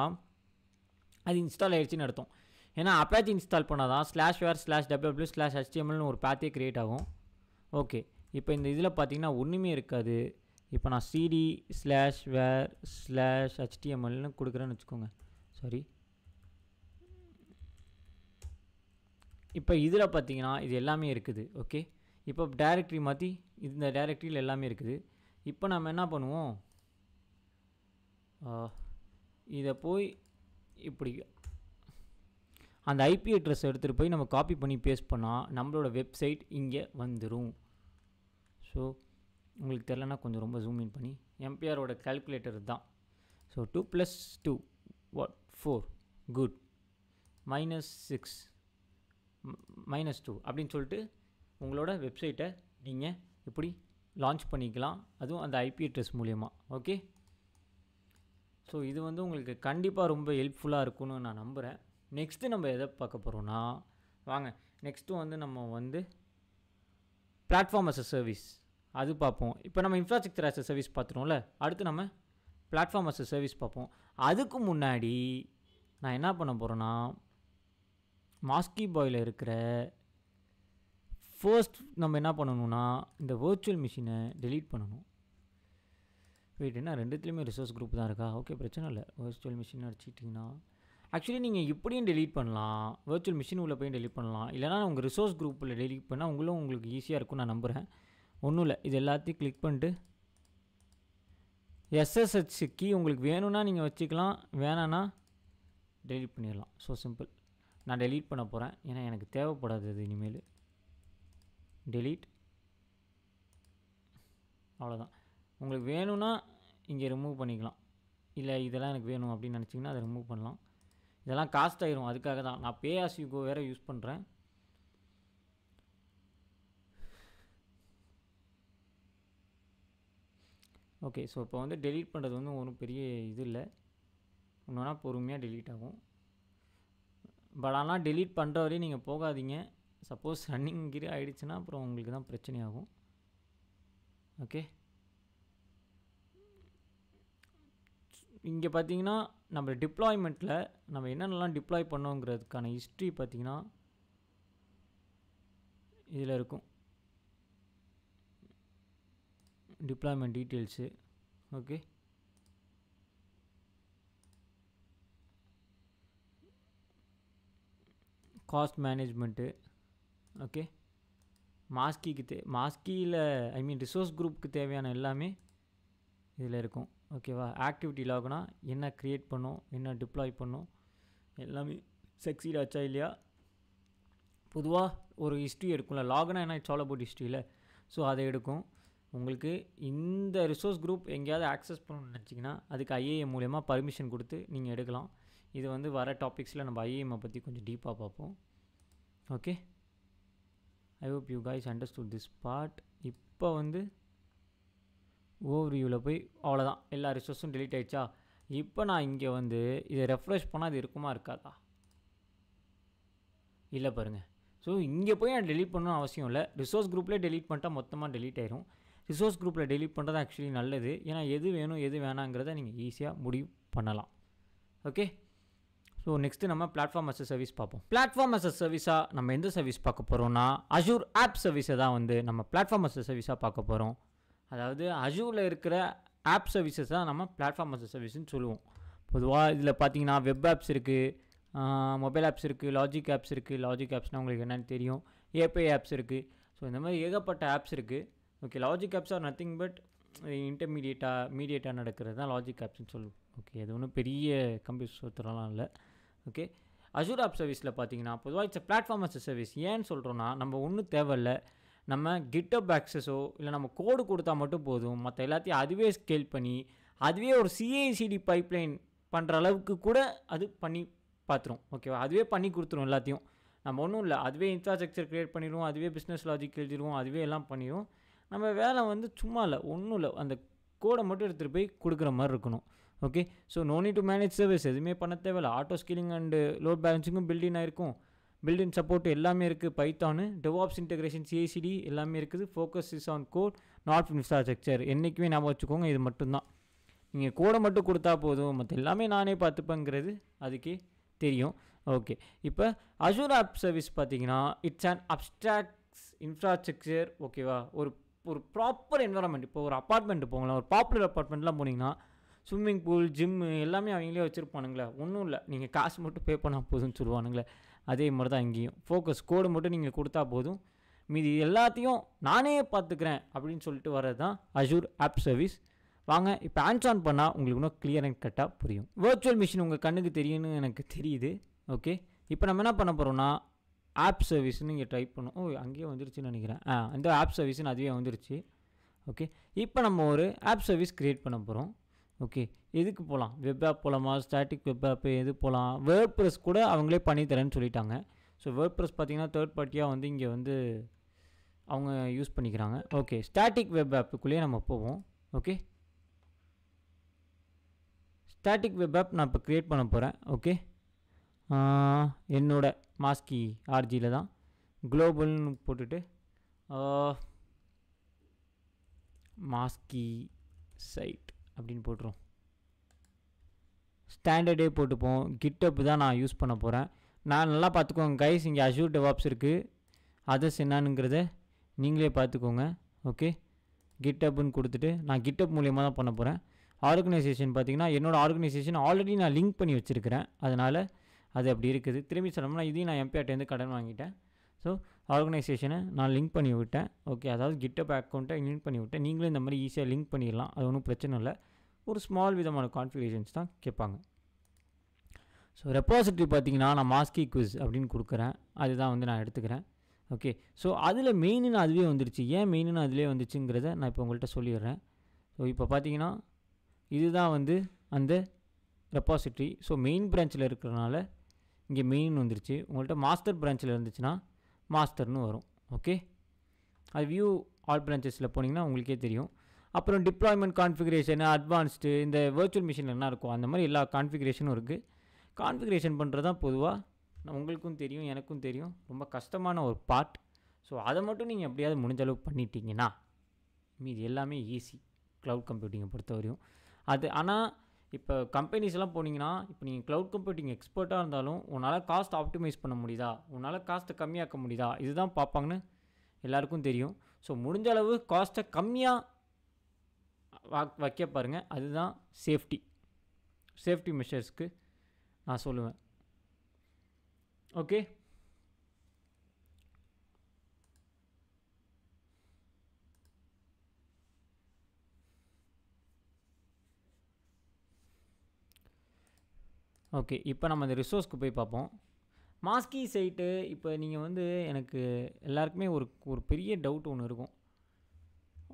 S1: அது இன்ஸ்டால் ஆகிடுச்சின்னு அர்த்தம். ஏன்னா Apache இன்ஸ்டால் பண்ணால் தான் /www/htmlனு ஒரு பாத்தே க்ரியேட் ஆகும். ஓகே, இப்போ இந்த இதில் பார்த்தீங்கன்னா ஒன்றுமே இருக்காது. இப்போ நான் cd/where/htmlனு கொடுக்குறேன்னு வச்சுக்கோங்க. சாரி, இப்போ இதில் பார்த்தீங்கன்னா இது எல்லாமே இருக்குது. ஓகே, இப்போ டைரக்டரி மாற்றி இந்த டைரக்டரியில் எல்லாமே இருக்குது. இப்போ நம்ம என்ன பண்ணுவோம், இதை போய் இப்படி அந்த ஐபி அட்ரஸ் எடுத்துகிட்டு போய் நம்ம காப்பி பண்ணி பேஸ்ட் பண்ணால் நம்மளோட வெப்சைட் இங்கே வந்துடும். ஸோ உங்களுக்கு தெரிலனா கொஞ்சம் ரொம்ப ஜூம் இன் பண்ணி, எம்பிஆரோட கால்குலேட்டர் தான். ஸோ 2 + 2 what 4 குட், -6 -2 அப்படின்னு சொல்லிட்டு உங்களோட வெப்சைட்டை நீங்கள் இப்படி லான்ச் பண்ணிக்கலாம், அதுவும் அந்த ஐபி அட்ரஸ் மூலயமா. ஓகே, ஸோ இது வந்து உங்களுக்கு கண்டிப்பாக ரொம்ப ஹெல்ப்ஃபுல்லாக இருக்கும்னு நான் நம்புகிறேன். நெக்ஸ்ட்டு நம்ம எதை பார்க்க போகிறோன்னா, வாங்க நெக்ஸ்ட்டு வந்து நம்ம வந்து பிளாட்ஃபார்ம் அஸ் அ சர்வீஸ் அது பார்ப்போம். இப்போ நம்ம இன்ஃப்ராஸ்ட்ரக்சர் அஸ் அ சர்வீஸ் பார்த்துருவோம்ல, அடுத்து நம்ம பிளாட்ஃபார்ம் அஸ் அ சர்வீஸ் பார்ப்போம். அதுக்கு முன்னாடி நான் என்ன பண்ண போகிறேன்னா, மாஸ்கி பாயில் இருக்கிற ஃபர்ஸ்ட் நம்ம என்ன பண்ணணும்னா, இந்த வர்ச்சுவல் மிஷினை டெலீட் பண்ணணும். வெயிட், என்ன ரெண்டுத்துலேயுமே ரிசோர்ஸ் குரூப் தான் இருக்கா? ஓகே, பிரச்சனை இல்லை. வர்ச்சுவல் மிஷின் அடிச்சிட்டிங்கன்னா ஆக்சுவலி நீங்கள் இப்படியும் டெலீட் பண்ணலாம், வர்ச்சுவல் மிஷின் உள்ளே போய் டெலீட் பண்ணலாம், இல்லைனா உங்கள் ரிசோர்ஸ் குரூப்பில் டெலீட் பண்ணால் உங்களுக்கு ஈஸியாக இருக்கும்னு நான் நம்புகிறேன். ஒன்றும் இல்லை, இது எல்லாத்தையும் கிளிக் பண்ணிட்டு SSH கீ உங்களுக்கு வேணும்னா நீங்கள் வச்சுக்கலாம், வேணான்னா டெலீட் பண்ணிடலாம். So simple. நான் டெலீட் பண்ண போகிறேன், ஏன்னா எனக்கு தேவைப்படாது அது இனிமேல். டெலீட், அவ்வளோதான். உங்களுக்கு வேணும்னா இங்கே ரிமூவ் பண்ணிக்கலாம், இல்லை இதெல்லாம் எனக்கு வேணும் அப்படின்னு நினச்சிங்கன்னா அதை ரிமூவ் பண்ணலாம். இதெல்லாம் காஸ்ட் ஆகிரும், அதுக்காக தான் நான் பே ஆஸ் யூ கோ வேறு யூஸ் பண்ணுறேன். ஓகே, ஸோ இப்போ வந்து டெலீட் பண்ணுறது வந்து ஒன்றும் பெரிய இது இல்லை, ஒன்றுனா பொறுமையாக டெலீட் ஆகும். பட் ஆனால் டெலீட் பண்ணுற வரையும் நீங்கள் போகாதீங்க. சப்போஸ் ரன்னிங் கிரி ஆகிடுச்சுன்னா அப்புறம் உங்களுக்கு தான் பிரச்சனையாகும். ஓகே, இங்கே பார்த்தீங்கன்னா நம்ம டிப்ளாய்மெண்ட்டில் நம்ம என்னென்னலாம் டிப்ளாய் பண்ணோங்கிறதுக்கான ஹிஸ்ட்ரி பார்த்தீங்கன்னா இதில் இருக்கும். Deployment details, okay, cost management, okay, மாஸ்கியில் ரிசோர்ஸ் குரூப்புக்கு தேவையான எல்லாமே இதில் இருக்கும். ஓகேவா, ஆக்டிவிட்டி லாக்னா என்ன க்ரியேட் பண்ணோம், என்ன டிப்ளாய் பண்ணோம், எல்லாமே சக்சீட் ஆச்சா இல்லையா. பொதுவாக ஒரு ஹிஸ்ட்ரி எடுக்கும்ல, லாக்னா என்ன, இட்ஸ் ஆல் அபவுட் ஹிஸ்ட்ரியில். ஸோ அதை எடுக்கும். உங்களுக்கு இந்த ரிசோர்ஸ் குரூப் எங்கேயாவது ஆக்சஸ் பண்ணணும்னு நினச்சிங்கன்னா அதுக்கு IAM மூலயமா பர்மிஷன் கொடுத்து நீங்கள் எடுக்கலாம். இது வந்து வர டாபிக்ஸில் நம்ம ஐஏஎம்மை பற்றி கொஞ்சம் டீப்பாக பார்ப்போம். Okay, I hope you guys understood this part. இப்போ வந்து ஓவர்வியூவில் போய் அவ்வளோதான், எல்லா ரிசோர்ஸும் டெலீட் ஆகிடுச்சா. இப்போ நான் இங்கே வந்து இதை ரெஃப்ரெஷ் பண்ணால் அது இருக்குமா இருக்காதா? இல்லை பாருங்கள். ஸோ இங்கே போய் நான் டெலீட் பண்ணணும்னு அவசியம் இல்லை. ரிசோர்ஸ் குரூப்லேயே டெலீட் பண்ணிட்டா மொத்தமாக டெலீட் ஆயிரும். ரிசோர்ஸ் குரூப்பில் டெலீட் பண்ணுறது ஆக்சுவலி நல்லது. ஏன்னா எது வேணும் எது வேணாங்கிறத நீங்கள் ஈஸியாக முடிவு பண்ணலாம். ஓகே, ஸோ நெக்ஸ்ட்டு நம்ம பிளாட்ஃபார்ம் அஸ் அ சர்வீஸ் பார்ப்போம். பிளாட்ஃபார்ம் அஸ் அ சர்வீஸாக நம்ம எந்த சர்வீஸ் பார்க்க போகிறோம்னா அஷூர் ஆப் சர்வீஸை தான் வந்து நம்ம பிளாட்ஃபார்ம் அஸ் அ சர்வீஸாக பார்க்க போகிறோம். அதாவது அஷூரில் இருக்கிற ஆப் சர்வீசஸ் தான் நம்ம பிளாட்ஃபார்ம் அஸ் அ சர்வீஸ்னு சொல்லுவோம். பொதுவாக இதில் பார்த்தீங்கன்னா வெப் ஆப்ஸ் இருக்குது, மொபைல் ஆப்ஸ் இருக்குது, லாஜிக் ஆப்ஸ் இருக்குது. லாஜிக் ஆப்ஸ்னால் உங்களுக்கு என்னென்னு தெரியும். ஏபிஐ ஆப்ஸ் இருக்குது. ஸோ இந்த மாதிரி ஏகப்பட்ட ஆப்ஸ் இருக்குது. Okay, logic apps are nothing but மீடியேட்டாக நடக்கிறது தான் லாஜிக் ஆப்ஸ்னு சொல்லுவோம். ஓகே, அது ஒன்றும் பெரிய கம்ப்யூட்டர் சொல்கிறலாம் இல்லை. ஓகே, அஷூர் ஆப் சர்வீஸில் பார்த்தீங்கன்னா பொதுவாக it's platform as a service. ஏன்னு சொல்கிறோன்னா நம்ம ஒன்றும் தேவையில்லை, நம்ம கிட்டப் ஆக்சஸோ இல்லை நம்ம கோடு கொடுத்தா மட்டும் போதும். மற்ற எல்லாத்தையும் அதுவே ஸ்கேல் பண்ணி அதுவே ஒரு சிஐசிடி பைப்லைன் பண்ணுற அளவுக்கு கூட அது பண்ணி பார்த்துரும். ஓகேவா, அதுவே பண்ணி கொடுத்துரும் எல்லாத்தையும். நம்ம ஒன்றும் இல்லை, அதுவே இன்ஃப்ராஸ்ட்ரக்சர் க்ரியேட் பண்ணிடுவோம், அதுவே பிஸ்னஸ் லாஜிக் எழுதிடுவோம், அதுவே எல்லாம் பண்ணிடுவோம். நம்ம வேலை வந்து சும்மா இல்லை, ஒன்றும் இல்லை, அந்த கோடை மட்டும் எடுத்துகிட்டு போய் கொடுக்குற மாதிரி இருக்கணும். Okay, so no need to manage service எதுவுமே பண்ண தேவையில்லை. ஆட்டோ ஸ்கேலிங் அண்டு லோட் பேலன்சிங்கும் பில்டின் ஆகிருக்கும். பில்டின் சப்போர்ட் எல்லாமே இருக்குது. பைத்தானு டெவாப்ஸ் இன்டெகிரேஷன் சிஐசிடி எல்லாமே இருக்குது. Focus is on code not infrastructure. என்றைக்குமே ஞாபகம் வச்சுக்கோங்க, இது மட்டும்தான். நீங்கள் கோடை மட்டும் கொடுத்தா போதும், மற்ற எல்லாமே நானே பார்த்துப்பேங்கிறது அதுக்கே தெரியும். ஓகே, இப்போ அஷூர் ஆப் சர்வீஸ் பார்த்தீங்கன்னா இட்ஸ் அண்ட் அப்ஸ்ட்ராக்ட்ஸ் இன்ஃப்ராஸ்ட்ரக்சர். ஓகேவா, ஒரு ப்ராப்பர் என்வரான்மெண்ட். இப்போ ஒரு அப்பார்ட்மெண்ட் போங்களேன், ஒரு பாப்புலர் அப்பார்ட்மெண்ட்லாம் போனீங்கன்னா ஸ்விம்மிங் பூல், ஜிம்மு எல்லாமே அவங்களே வச்சுருப்பானுங்களே. ஒன்றும் இல்லை, நீங்கள் காசு மட்டும் பே பண்ணால் போதும்னு சொல்லுவானுங்களே. அதே மாதிரி தான் இங்கேயும். ஃபோக்கஸ் கோடு மட்டும் நீங்கள் கொடுத்தா போதும், மீதி எல்லாத்தையும் நானே பார்த்துக்கிறேன் அப்படின்னு சொல்லிட்டு வர்றது தான் அஷூர் ஆப் சர்வீஸ். வாங்க இப்போ ஹேண்ட்ஸ் ஆன் பண்ணால் உங்களுக்கு இன்னும் கிளியர் அண்ட் கட்டாக புரியும். வர்ச்சுவல் மிஷின் உங்கள் கண்ணுக்கு தெரியும்னு எனக்கு தெரியுது. ஓகே, இப்போ நம்ம என்ன பண்ண போகிறோம்னா ஆப் சர்வீஸ்ன்னு இங்கே டைப் பண்ணோம். அங்கேயே வந்துருச்சுன்னு நினைக்கிறேன். அந்த ஆப் சர்வீஸ்ன்னு அதுவே வந்துருச்சு. ஓகே, இப்போ நம்ம ஒரு ஆப் சர்வீஸ் க்ரியேட் பண்ண போகிறோம். ஓகே, எதுக்கு போகலாம்? வெப் ஆப் போகலாமா, ஸ்டாட்டிக் வெப் ஆப்பு எது போகலாம்? வேர்ட் ப்ரெஸ் கூட அவங்களே பண்ணித்தரேன்னு சொல்லிட்டாங்க. ஸோ வேர்ட் ப்ரெஸ் பார்த்திங்கன்னா தேர்ட் பார்ட்டியாக வந்து இங்கே வந்து அவங்க யூஸ் பண்ணிக்கிறாங்க. ஓகே, ஸ்டாட்டிக் வெப் ஆப்புக்குள்ளேயே நம்ம போவோம். ஓகே, ஸ்டாட்டிக் வெப் ஆப் நான் இப்போ க்ரியேட் பண்ண போகிறேன். ஓகே, என்னோட மாஸ்கி ஆர்ஜியில் தான் குளோபல்னு போட்டுட்டு மாஸ்கி சைட் அப்படின்னு போட்டுரும். ஸ்டாண்டர்டே போட்டுப்போம். கிட்டப் தான் நான் யூஸ் பண்ண போகிறேன். நான் நல்லா பார்த்துக்கோங்க கைஸ், இங்கே அஷூர் டெவாப்ஸ் இருக்குது. அதர்ஸ் என்னங்கிறத நீங்களே பார்த்துக்கோங்க. ஓகே, கிட்டப்னு கொடுத்துட்டு நான் கிட்டப் மூலியமாக தான் பண்ண போகிறேன். ஆர்கனைசேஷன் பார்த்திங்கன்னா என்னோடய ஆர்கனைசேஷன் ஆல்ரெடி நான் லிங்க் பண்ணி வச்சுருக்கிறேன், அதனால் அது அப்படி இருக்குது. திரும்பி சொல்லணும்னா இதையும் நான் எம்பிஆர்ட்டேருந்து கடன் வாங்கிட்டேன். ஸோ ஆர்கனைசேஷனை நான் லிங்க் பண்ணி விட்டேன். ஓகே, அதாவது கிட்டப் அக்கௌண்ட்டை லிங்க் பண்ணி விட்டேன். நீங்களும் இந்த மாதிரி ஈஸியாக லிங்க் பண்ணிடலாம், அது ஒன்றும் பிரச்சனை இல்லை. ஒரு ஸ்மால் விதமான கான்ஃபிகரேஷன்ஸ் தான் கேட்பாங்க. ஸோ ரெப்பாசிட்ரி பார்த்திங்கன்னா நான் மாஸ்கி குவிஸ் அப்படின்னு கொடுக்குறேன், அதுதான் வந்து நான் எடுத்துக்கிறேன். ஓகே, ஸோ அதில் மெயின்னு அதுவே வந்துடுச்சு. ஏன் மெயின்னு அதிலே வந்துச்சுங்கிறத நான் இப்போ உங்கள்கிட்ட சொல்லிடுறேன். ஸோ இப்போ பார்த்தீங்கன்னா இதுதான் வந்து அந்த ரெப்பாசிட்ரி. ஸோ மெயின் பிரான்ச்சில் இருக்கிறனால இங்கே மெயின் வந்துருச்சு. உங்கள்கிட்ட மாஸ்டர் பிரான்ச்சில் இருந்துச்சுன்னா மாஸ்டர்னு வரும். ஓகே, அது வியூ ஆல் பிரான்ச்சஸில் போனீங்கன்னா உங்களுக்கே தெரியும். அப்புறம் டிப்ளாய்மெண்ட் கான்ஃபிகரேஷனு, அட்வான்ஸ்டு, இந்த வர்ச்சுவல் மிஷினில் என்ன இருக்கும் அந்த மாதிரி எல்லா கான்ஃபிகரேஷனும் இருக்குது. கான்ஃபிகரேஷன் பண்ணுறது தான் பொதுவாக உங்களுக்கும் தெரியும் எனக்கும் தெரியும் ரொம்ப கஷ்டமான ஒரு பார்ட். ஸோ அதை மட்டும் நீங்கள் எப்படியாவது முடிஞ்ச அளவு பண்ணிட்டீங்கன்னா மீது எல்லாமே ஈஸி க்ளவுட் கம்ப்யூட்டிங்கை பொறுத்தவரையும். அது ஆனால் இப்போ கம்பெனிஸ்லாம் போனீங்கன்னா, இப்போ நீங்கள் க்ளவுட் கம்ப்யூட்டிங் எக்ஸ்பர்ட்டாக இருந்தாலும் உன்னால் காஸ்ட் ஆப்டிமைஸ் பண்ண முடியுதா, உன்னால் காஸ்ட்டை கம்மியாக்க முடியுதா, இதுதான் பார்ப்பாங்கன்னு எல்லாருக்கும் தெரியும். ஸோ முடிஞ்ச அளவு காஸ்ட்டை கம்மியாக வைக்க பாருங்கள். அதுதான் சேஃப்டி மெஷர்ஸ்க்கு நான் சொல்லுவேன். ஓகே, ஓகே, இப்போ நம்ம அந்த ரிசோர்ஸ்க்கு போய் பார்ப்போம். மாஸ்கி சைட்டு இப்போ நீங்கள் வந்து எனக்கு எல்லாருக்குமே ஒரு பெரிய டவுட் ஒன்று இருக்கும்.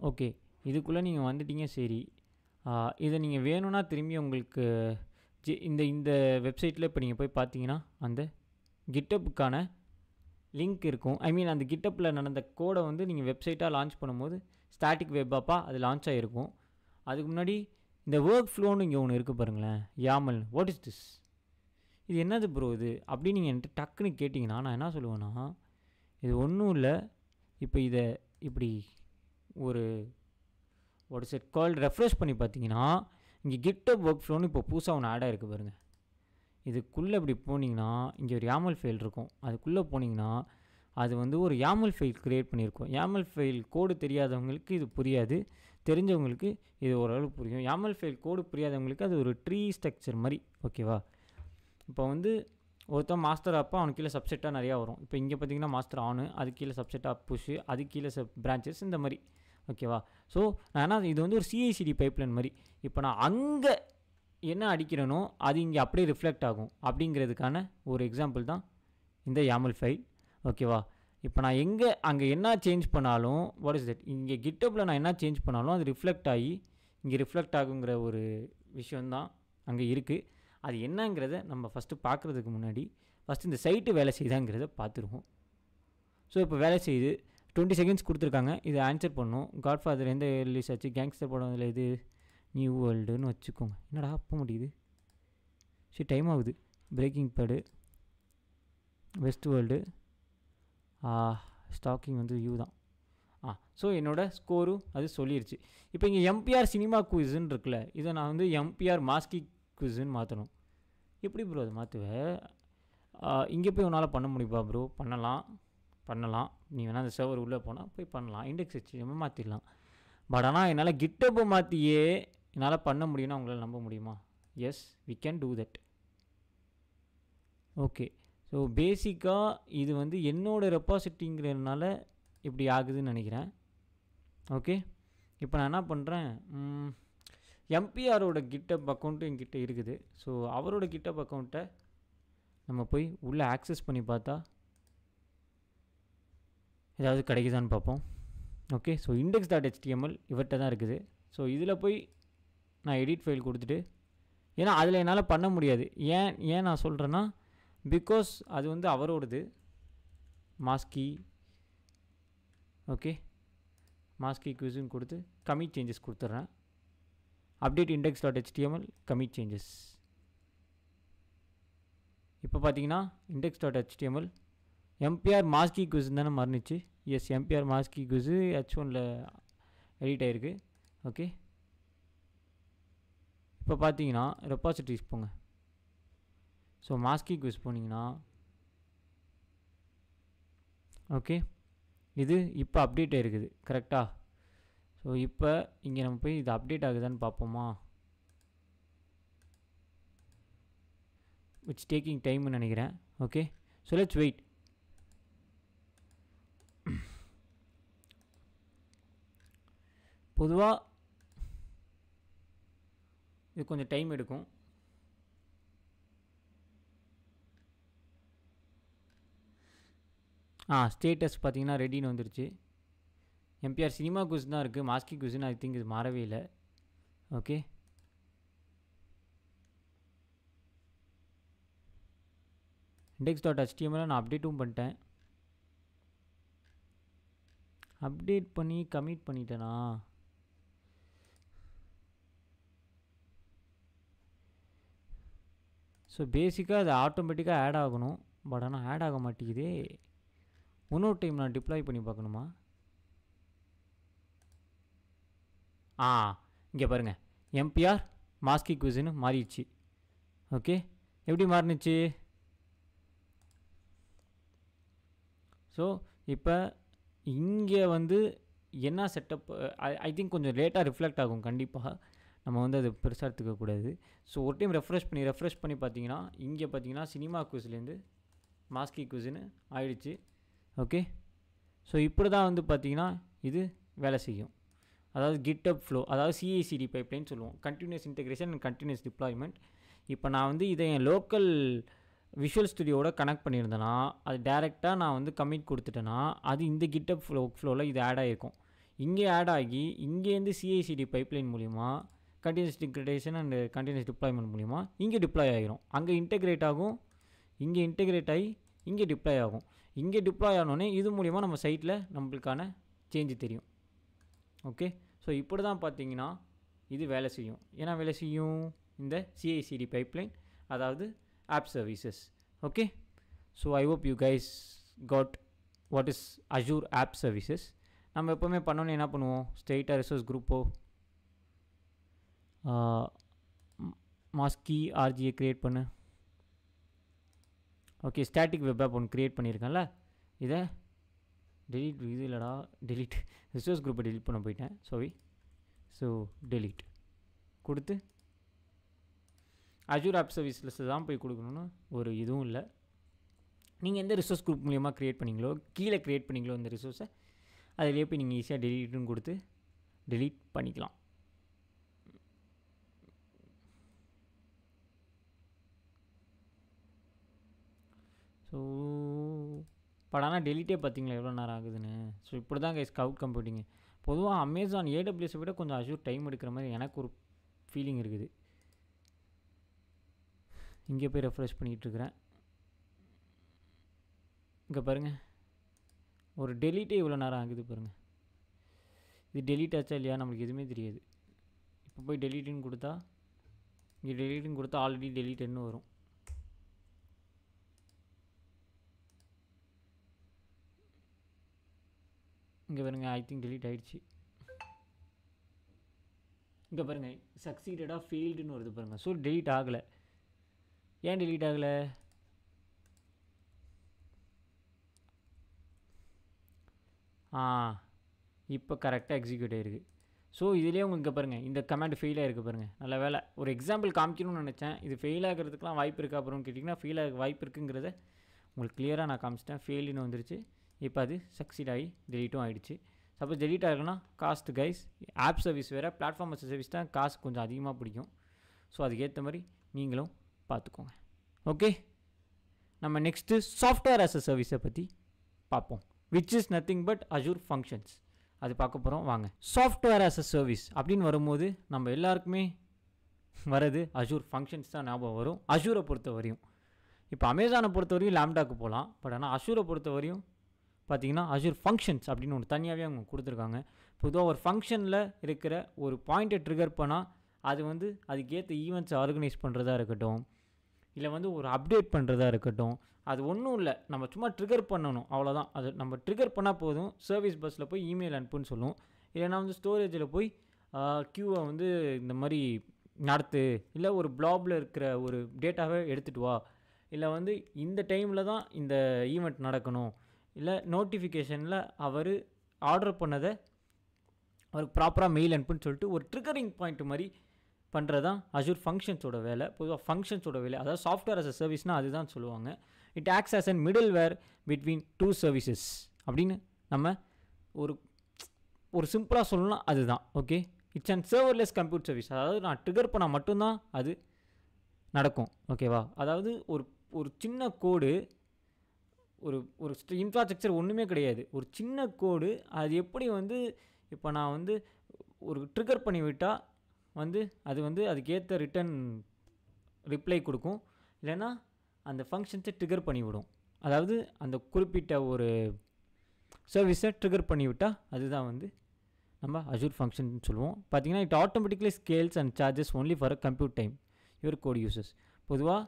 S1: ஓகே, இதுக்குள்ளே நீங்கள் வந்துட்டீங்க, சரி இதை நீங்கள் வேணும்னா திரும்பி உங்களுக்கு இந்த இந்த வெப்சைட்டில் இப்போ நீங்கள் போய் பார்த்தீங்கன்னா அந்த கிட்டப்புக்கான லிங்க் இருக்கும். ஐ மீன் அந்த கிட்டப்பில் நடந்த கோடை வந்து நீங்கள் வெப்சைட்டாக லான்ச் பண்ணும்போது ஸ்டாட்டிக் வெப் ஆப்பாக அது லான்ச் ஆகிருக்கும். அதுக்கு முன்னாடி இந்த ஒர்க் ஃப்ளோன்னு இங்கே ஒன்று இருக்குது பாருங்களேன், யாமல். What is this? இது என்னது ப்ரோ இது அப்படின்னு நீங்கள் என்கிட்ட டக்குன்னு கேட்டிங்கன்னா நான் என்ன சொல்லுவேன்னா, இது ஒன்றும் இல்லை. இப்போ இதை இப்படி ஒரு what is it called refresh பண்ணி பார்த்தீங்கன்னா இங்கே கிட்டப் ஒர்க் ஃப்ளோன்னு இப்போ புதுசாக ஒன்று ஆட் ஆகிருக்கு பாருங்கள். இதுக்குள்ளே இப்படி போனீங்கன்னா இங்கே ஒரு யாமல் ஃபைல் இருக்கும். அதுக்குள்ளே போனீங்கன்னா அது வந்து ஒரு யாமல் ஃபைல் க்ரியேட் பண்ணியிருக்கோம். யாமல் ஃபைல் கோடு தெரியாதவங்களுக்கு இது புரியாது, தெரிஞ்சவங்களுக்கு இது ஓரளவு புரியும். யாமல் ஃபைல் கோடு புரியாதவங்களுக்கு அது ஒரு ட்ரீ ஸ்ட்ரக்சர் மாதிரி, ஓகேவா? இப்போ வந்து ஒருத்தன் மாஸ்டர் அப்போ அவனுக்கு கீழே சப்செட்டாக நிறையா வரும். இப்போ இங்கே பார்த்தீங்கன்னா மாஸ்டர் ஆனு, அது கீழே சப்செட்டாக புஷ், அது கீழே பிரான்ச்சஸ், இந்த மாதிரி, ஓகேவா? ஸோ நான் என்ன, இது வந்து ஒரு சிஐசிடி பைப்லைன் மாதிரி. இப்போ நான் அங்கே என்ன அடிக்கிறேனோ அது இங்கே அப்படியே ரிஃப்ளெக்ட் ஆகும் அப்படிங்கிறதுக்கான ஒரு எக்ஸாம்பிள் தான் இந்த யாமல் ஃபைல், ஓகேவா? இப்போ நான் அங்கே என்ன சேஞ்ச் பண்ணாலும் வாட் இஸ் தட், இங்கே கிட்டப்பில் நான் என்ன சேஞ்ச் பண்ணாலும் அது ரிஃப்ளெக்ட் ஆகி இங்கே ரிஃப்ளெக்ட் ஆகுங்கிற ஒரு விஷயந்தான் அங்கே இருக்குது. அது என்னங்கிறத நம்ம ஃபஸ்ட்டு பார்க்குறதுக்கு முன்னாடி ஃபஸ்ட்டு இந்த சைட்டு வேலை செய்தாங்கிறத பார்த்துருவோம். ஸோ இப்போ வேலை செய்யுது, 20 செகண்ட்ஸ் கொடுத்துருக்காங்க. இதை ஆன்சர் பண்ணணும். காட்ஃபாதர் எந்த ரிலீஸ் ஆச்சு, கேங்ஸ்டர் படம் அதில் இது நியூ வேர்ல்டுன்னு வச்சுக்கோங்க. என்னடா அப்போ முடியுது, சரி டைம் ஆகுது. Breaking Bad, Westworld, stalking வந்து யூ தான். ஸோ என்னோடய ஸ்கோரும் அது சொல்லிடுச்சு. இப்போ இங்கே எம்பிஆர் சினிமா குவிஸுன்னு இருக்குல்ல, இதை நான் வந்து எம்பிஆர் மாஸ்கி குவிஸுன்னு மாற்றணும். எப்படி ப்ரோ அதை மாற்றுவேன்? இங்கே போய் உன்னால் பண்ண முடியுமா ப்ரோ? பண்ணலாம். நீ வேணால் அந்த சர்வர் உள்ளே போனால் போய் பண்ணலாம், இண்டெக்ஸ் HTML மாற்றிடலாம். பட் ஆனால் என்னால் கிட்டப்பை மாற்றியே என்னால் பண்ண முடியும்னா உங்களால் நம்ப முடியுமா? Yes, we can do that. Okay, so பேசிக்காக இது வந்து என்னோடய ரெப்பாசிட்டிங்கிறதுனால இப்படி ஆகுதுன்னு நினைக்கிறேன். ஓகே, இப்போ நான் என்ன பண்ணுறேன், எம்பிஆரோட கிட்டப் அக்கௌண்ட்டு என்கிட்ட இருக்குது. ஸோ அவரோட கிட்டப் அக்கௌண்ட்டை நம்ம போய் உள்ளே ஆக்சஸ் பண்ணி பார்த்தா ஏதாவது கிடைக்குதான்னு பார்ப்போம். ஓகே, ஸோ index.html இவர்கிட்ட தான் இருக்குது. ஸோ இதில் போய் நான் எடிட் ஃபைல் கொடுத்துட்டு, ஏன்னா அதில் என்னால் பண்ண முடியாது. ஏன் நான் சொல்கிறேன்னா, பிகாஸ் அது வந்து அவரோடது மாஸ்கி. ஓகே, மாஸ்கி குவிஸுன்னு கொடுத்து கமிட் சேஞ்சஸ் கொடுத்துட்றேன். Update index.html commit changes. இப்போ பார்த்தீங்கன்னா index.html எம்பிஆர் மாஸ்கி குவிஸ் தானே மறந்துச்சு. எஸ், எம்பிஆர் மாஸ்கி குவிஸு H1ல் எடிட் ஆகிருக்கு. ஓகே, இப்போ பார்த்தீங்கன்னா ரெப்பாசிட்டரிஸ் போங்க. ஸோ மாஸ்கி குவிஸ் போனீங்கன்னா ஓகே, இது இப்போ அப்டேட் ஆகிருக்குது கரெக்டாக. ஸோ இப்போ இங்கே நம்ம போய் இது அப்டேட் ஆகுதான்னு பார்ப்போமா? இட்ஸ் டேக்கிங் டைம்னு நினைக்கிறேன். Okay, so let's wait. பொதுவாக இது கொஞ்சம் டைம் எடுக்கும். ஸ்டேட்டஸ் பார்த்தீங்கன்னா ரெடின்னு வந்துருச்சு. எம்பிஆர் சினிமா குவிஸ் தான் இருக்குது, மாஸ்கி குவிஸ்னு ஐ திங்க் இது மாறவே இல்லை. ஓகே, index.html நான் அப்டேட்டும் பண்ணிட்டேன். அப்டேட் பண்ணி கமிட் பண்ணிட்டேனா? ஸோ பேசிக்காக அது ஆட்டோமேட்டிக்காக ஆட் ஆகணும். பட் ஆனால் ஆட் ஆக மாட்டேங்குதே. இன்னொரு டைம் நான் டிப்ளாய் பண்ணி பார்க்கணுமா? இங்கே பாருங்கள், எம்பிஆர் மாஸ்கி குவிஸ்னு மாறிடுச்சு. ஓகே, எப்படி மாறினுச்சு? ஸோ இப்போ இங்கே வந்து என்ன செட்டப், ஐ திங்க் கொஞ்சம் லேட்டாக ரிஃப்ளெக்ட் ஆகும் கண்டிப்பாக. நம்ம வந்து அது பெருசாக எடுத்துக்கக்கூடாது. ஸோ ஒரு டைம் ரெஃப்ரெஷ் பண்ணி பார்த்தீங்கன்னா இங்கே பார்த்தீங்கன்னா சினிமா குவிஸ்லேருந்து மாஸ்கி குவிஸ்னு ஆயிடுச்சு. ஓகே, ஸோ இப்படி தான் வந்து பார்த்தீங்கன்னா இது வேலை செய்யும். அதாவது கிட்டப் ஃப்ளோ, அதாவது சிஐசிடி பைப்லைன் சொல்லுவோம், continuous integration and continuous deployment. இப்போ நான் வந்து இதை என் லோக்கல் விஷுவல் ஸ்டுடியோவோட கனெக்ட் பண்ணியிருந்தேன்னா அது டேரெக்டாக நான் வந்து கமிட் கொடுத்துட்டேன்னா அது இந்த கிட்டப் ஃப்ளோவில் இது ஆட் ஆகிருக்கும். இங்கே ஆட் ஆகி இங்கேருந்து சிஐசிடி பைப்லைன் மூலிமா continuous integration and continuous deployment மூலிமா இங்கே டிப்ளாய் ஆகிரும். அங்கே இன்டெகிரேட் ஆகும், இங்கே இன்டெகிரேட் ஆகி இங்கே டிப்ளாய் ஆகும். இங்கே டிப்ளாய் ஆனோடனே இது மூலிமா நம்ம சைட்டில் நம்மளுக்கான சேஞ்சு தெரியும். ஓகே, ஸோ இப்படி தான் பார்த்தீங்கன்னா இது வேலை செய்யும். ஏன்னா வேலை செய்யும் இந்த CI/CD பைப்லைன், அதாவது app services. Okay, so I hope you guys got what is Azure app services. நம்ம எப்போவுமே பண்ணோன்னே என்ன பண்ணுவோம், ஸ்ட்ரெயிட்டாக ரிசோர்ஸ் குரூப்போ மாஸ்கி ஆர்ஜியை க்ரியேட் பண்ணு. ஓகே, ஸ்டாட்டிக் வெப் ஆப் ஒன்று க்ரியேட் பண்ணியிருக்கேன்ல, இதை டெலீட், இது இல்லைடா டெலீட், ரிசோர்ஸ் குரூப்பை டெலீட் பண்ண போயிட்டேன், சாரி. ஸோ டெலீட் கொடுத்து அஜூர் ஆப் சர்வீஸில் தான் போய் கொடுக்கணுன்னு ஒரு இதுவும் இல்லை. நீங்கள் எந்த ரிசோர்ஸ் குரூப் மூலியமாக க்ரியேட் பண்ணிங்களோ, கீழே க்ரியேட் பண்ணிங்களோ இந்த ரிசோர்ஸை, அதிலே போய் நீங்கள் ஈஸியாக டெலீட்டுன்னு கொடுத்து டெலீட் பண்ணிக்கலாம். ஸோ பட் ஆனால் டெலிட்டே பார்த்தீங்களா எவ்வளோ நேரம் ஆகுதுன்னு. ஸோ இப்படி தான் கைஸ் க்ளவுட் கம்ப்யூட்டிங்கு. பொதுவாக அமேசான் AWS விட கொஞ்சம் அஜூர் டைம் எடுக்கிற மாதிரி எனக்கு ஒரு ஃபீலிங் இருக்குது. இங்கே போய் ரெஃப்ரெஷ் பண்ணிகிட்ருக்கிறேன். இங்கே பாருங்கள், ஒரு டெலீட்டே இவ்வளோ நேரம் ஆகுது பாருங்கள். இது டெலீட் ஆச்சா இல்லையா நம்மளுக்கு எதுவுமே தெரியாது. இப்போ போய் டெலீட்டுன்னு கொடுத்தா, இங்கே டெலீட்டுன்னு கொடுத்தா ஆல்ரெடி டெலீட்டுன்னு வரும். இங்கே பாருங்கள், ஐ திங்க் டெலீட் ஆகிடுச்சு. இங்கே பாருங்கள், சக்சீடடாக ஃபெயில்டுன்னு வருது பாருங்கள். ஸோ டெலீட் ஆகலை. ஏன் டெலீட் ஆகலை? இப்போ கரெக்டாக எக்ஸிக்யூட் ஆகிருக்கு. ஸோ இதிலே உங்களுக்கு பாருங்கள், இந்த கமாண்ட் ஃபெயில் ஆகிருக்கு பாருங்கள். நல்ல வேலை, ஒரு எக்ஸாம்பிள் காமிக்கணும்னு நினச்சேன். இது ஃபெயில் ஆகிறதுக்குலாம் வாய்ப்பு இருக்கா அப்புறம் கேட்டிங்கன்னா, ஃபெயில் ஆக வாய்ப்பு இருக்குங்கிறத உங்களுக்கு கிளியராக நான் காமிச்சிட்டேன். ஃபெயில்னு வந்துருச்சு. இப்போ அது சக்சீட் ஆகி டெலீட்டும் ஆகிடுச்சு. சப்போஸ் டெலீட் ஆகலைன்னா காஸ்ட் கைஸ், ஆப் சர்வீஸ் வேறு, பிளாட்ஃபார்ம் அஸ் சர்வீஸ் தான் காசு கொஞ்சம் அதிகமாக பிடிக்கும். ஸோ அதுக்கேற்ற மாதிரி நீங்களும் பார்த்துக்கோங்க. ஓகே, நம்ம நெக்ஸ்ட்டு சாஃப்ட்வேர் ஆஸ் அ சர்வீஸை பற்றி பார்ப்போம், which is nothing but Azure functions. அது பார்க்க போகிறோம் வாங்க. சாஃப்ட்வேர் ஆஸ் அ சர்வீஸ் அப்படின்னு வரும்போது நம்ம எல்லாருக்குமே வரது அஜூர் ஃபங்க்ஷன்ஸ் தான் ஞாபகம் வரும், அஜூரை பொறுத்த வரையும். இப்போ அமேசானை பொறுத்த வரையும் லேம்டாக்கு போகலாம், பட் ஆனால் அஜூரை பொறுத்த வரையும் பார்த்தீங்கன்னா அஜூர் ஃபங்க்ஷன்ஸ் அப்படின்னு ஒன்று தனியாகவே அவங்க கொடுத்துருக்காங்க. பொதுவாக ஒரு ஃபங்க்ஷனில் இருக்கிற ஒரு பாயிண்ட்டை ட்ரிகர் பண்ணால் அது வந்து அதுக்கேற்ற ஈவெண்ட்ஸை ஆர்கனைஸ் பண்ணுறதா இருக்கட்டும், இல்லை வந்து ஒரு அப்டேட் பண்ணுறதா இருக்கட்டும், அது ஒன்றும் இல்லை, நம்ம சும்மா ட்ரிகர் பண்ணணும் அவ்வளோதான். அது நம்ம ட்ரிகர் பண்ணால் போதும், சர்வீஸ் பஸ்ஸில் போய் இமெயில் அனுப்புன்னு சொல்லும். இல்லைனா வந்து ஸ்டோரேஜில் போய் க்யூவை வந்து இந்த மாதிரி நடத்து, இல்லை ஒரு பிளாபில் இருக்கிற ஒரு டேட்டாவை எடுத்துகிட்டு வா, இல்லை வந்து இந்த டைமில் தான் இந்த ஈவெண்ட் நடக்கணும், இல்லை நோட்டிஃபிகேஷனில் அவர் ஆர்டர் பண்ணதை அவருக்கு ப்ராப்பராக மெயில் அனுப்புன்னு சொல்லிட்டு ஒரு ட்ரிகரிங் பாயிண்ட் மாதிரி பண்ணுறது தான் அஜூர் ஃபங்க்ஷன்ஸோட வேலை. பொதுவாக ஃபங்க்ஷன்ஸோட வேலை, அதாவது சாஃப்ட்வேர் அஸ் அ சர்வீஸ்னால் அதுதான் சொல்லுவாங்க. It acts as an middleware between two services அப்படின்னு நம்ம ஒரு சிம்பிளாக சொல்லலாம், அதுதான். Okay, it's and serverless compute service. அதாவது நான் ட்ரிகர் பண்ணால் மட்டும்தான் அது நடக்கும். ஓகேவா? அதாவது ஒரு சின்ன கோடு, ஒரு இன்ஃப்ராஸ்ட்ரக்சர் ஒன்றுமே கிடையாது, ஒரு சின்ன கோடு, அது எப்படி வந்து இப்போ நான் வந்து ஒரு ட்ரிகர் பண்ணி விட்டால் வந்து அது வந்து அதுக்கேற்ற ரிட்டன் ரிப்ளை கொடுக்கும், இல்லைன்னா அந்த ஃபங்க்ஷன்ஸை ட்ரிகர் பண்ணிவிடும். அதாவது அந்த குறிப்பிட்ட ஒரு சர்வீஸை ட்ரிகர் பண்ணிவிட்டால் அதுதான் வந்து நம்ம அஜூர் ஃபங்க்ஷன் சொல்லுவோம். பார்த்தீங்கன்னா it automatically scales and charges only for a compute time your code users. பொதுவாக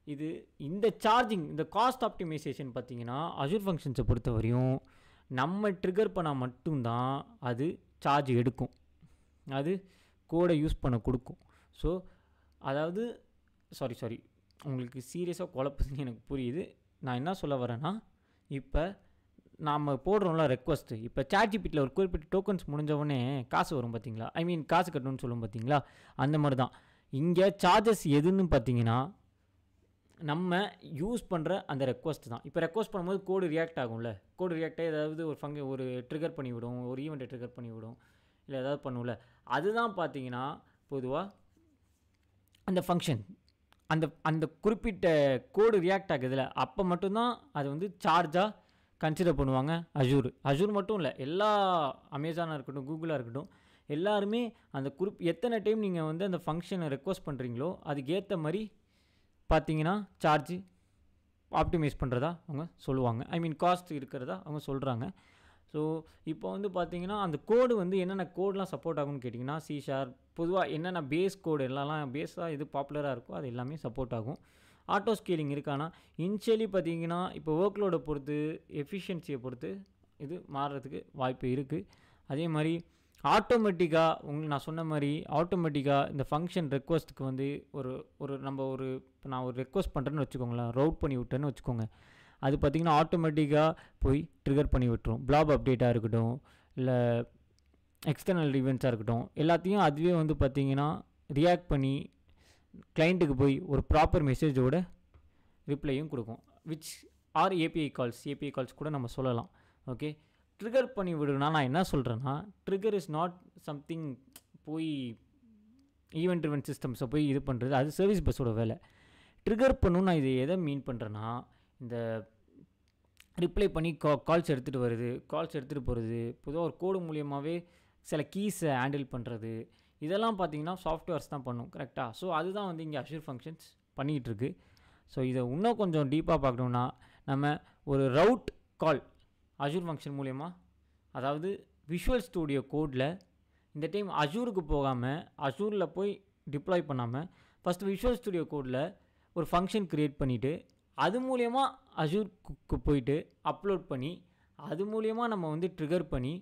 S1: இது இந்த சார்ஜிங், இந்த காஸ்ட் ஆப்டிமைசேஷன் பார்த்தீங்கன்னா அஜூர் ஃபங்க்ஷன்ஸை பொறுத்த வரையும் நம்ம ட்ரிகர் பண்ணால் மட்டும்தான் அது சார்ஜ் எடுக்கும், அது கோடை யூஸ் பண்ண கொடுக்கும். ஸோ அதாவது சாரி உங்களுக்கு சீரியஸாக குழப்பதுன்னு எனக்கு புரியுது. நான் என்ன சொல்ல வரேன்னா, இப்போ நாம் போடுறோம்ல ரெக்வஸ்ட்டு, இப்போ சாட்ஜிபிட்டியில் ஒரு குறிப்பிட்ட டோக்கன்ஸ் முடிஞ்சவொடனே காசு வரும் பார்த்தீங்களா, ஐ மீன் காசு கட்டணும்னு சொல்லுவோம் பார்த்தீங்களா, அந்த மாதிரி தான் இங்கே சார்ஜஸ் எதுன்னு பார்த்தீங்கன்னா நம்ம யூஸ் பண்ணுற அந்த ரெக்வஸ்ட் தான். இப்போ ரெக்வஸ்ட் பண்ணும்போது கோடு ரியாக்ட் ஆகும்ல, கோடு ரியாக்ட் ஆகி ஏதாவது ஒரு ட்ரிகர் பண்ணிவிடும், ஒரு ஈவெண்ட்டை ட்ரிகர் பண்ணிவிடும், இல்லை ஏதாவது பண்ணும்ல, அதுதான் பார்த்தீங்கன்னா பொதுவாக அந்த ஃபங்க்ஷன், அந்த குறிப்பிட்ட கோடு ரியாக்ட் ஆகுதுல, அப்போ மட்டும்தான் அது வந்து சார்ஜாக கன்சிடர் பண்ணுவாங்க அஜூர் மட்டும் இல்லை, எல்லா அமேசானாக இருக்கட்டும், கூகுளாக இருக்கட்டும், எல்லாருமே அந்த எத்தனை டைம் நீங்கள் வந்து அந்த ஃபங்க்ஷனை ரெக்வஸ்ட் பண்ணுறீங்களோ அதுக்கேற்ற மாதிரி பார்த்தீங்கன்னா சார்ஜ் ஆப்டிமைஸ் பண்ணுறதா அவங்க சொல்லுவாங்க. ஐ மீன் காஸ்ட் இருக்கிறதா அவங்க சொல்கிறாங்க. ஸோ இப்போ வந்து பார்த்தீங்கன்னா அந்த கோடு வந்து என்னென்ன கோடெலாம் சப்போர்ட் ஆகும்னு கேட்டிங்கன்னா C# பொதுவாக என்னென்ன பேஸ் கோடு எல்லாம் பேஸாக இது பாப்புலராக இருக்கோ அது எல்லாமே சப்போர்ட் ஆகும். ஆட்டோ ஸ்கேலிங் இருக்கானா இனிஷியலி பார்த்தீங்கன்னா இப்போ ஒர்க்லோடை பொறுத்து எஃபிஷியன்சியை பொறுத்து இது மாறுறதுக்கு வாய்ப்பு இருக்குது. அதே மாதிரி ஆட்டோமேட்டிக்காக நான் சொன்ன மாதிரி ஆட்டோமேட்டிக்காக இந்த ஃபங்க்ஷன் ரெக்வஸ்ட்டுக்கு வந்து நான் ஒரு ரெக்வஸ்ட் பண்ணுறேன்னு வச்சுக்கோங்களேன், ரவுட் பண்ணி விட்டேன்னு வச்சுக்கோங்க, அது பார்த்திங்கன்னா ஆட்டோமேட்டிக்காக போய் ட்ரிகர் பண்ணி விட்டுரும். பிளாப் அப்டேட்டாக இருக்கட்டும் இல்லை எக்ஸ்டர்னல் ஈவெண்ட்ஸாக இருக்கட்டும் எல்லாத்தையும் அதுவே வந்து பார்த்திங்கன்னா ரியாக்ட் பண்ணி கிளைண்ட்டுக்கு போய் ஒரு ப்ராப்பர் மெசேஜோட ரிப்ளையும் கொடுக்கும். விச் ஆர் ஏபிஐ கால்ஸ் கூட நம்ம சொல்லலாம். ஓகே, ட்ரிகர் பண்ணி விடுனா நான் என்ன சொல்கிறேன்னா, ட்ரிகர் இஸ் நாட் சம்திங் போய் ஈவெண்ட் ட்ரிவன் சிஸ்டம்ஸை போய் இது பண்ணுறது, அது சர்வீஸ் பஸ்ஸோட வேலை. ட்ரிகர் பண்ணணும் நான் இது எதை மீன் பண்ணுறேன்னா, இந்த ரிப்ளை பண்ணி கால்ஸ் எடுத்துகிட்டு போகிறது, பொதுவாக ஒரு கோடு மூலியமாகவே சில கீஸை ஹேண்டில் பண்ணுறது, இதெல்லாம் பார்த்தீங்கன்னா சாஃப்ட்வேர்ஸ் தான் பண்ணும். கரெக்டாக? ஸோ அதுதான் வந்து இங்கே அஷ்யூர் ஃபங்க்ஷன்ஸ் பண்ணிகிட்ருக்கு. ஸோ இதை இன்னும் கொஞ்சம் டீப்பாக பார்க்கணுன்னா நம்ம ஒரு ரவுட் கால் அஷ்யூர் ஃபங்க்ஷன் மூலயமா, அதாவது விஷுவல் ஸ்டூடியோ கோடில் இந்த டைம் அஷ்யூருக்கு போகாமல் அஷ்யூரில் போய் டிப்ளாய் பண்ணாமல் ஃபஸ்ட்டு விஷுவல் ஸ்டூடியோ கோடில் ஒரு ஃபங்க்ஷன் க்ரியேட் பண்ணிவிட்டு அது மூலயமா அஷ்யூருக்கு போயிட்டு அப்லோட் பண்ணி அது மூலயமா நம்ம வந்து ட்ரிகர் பண்ணி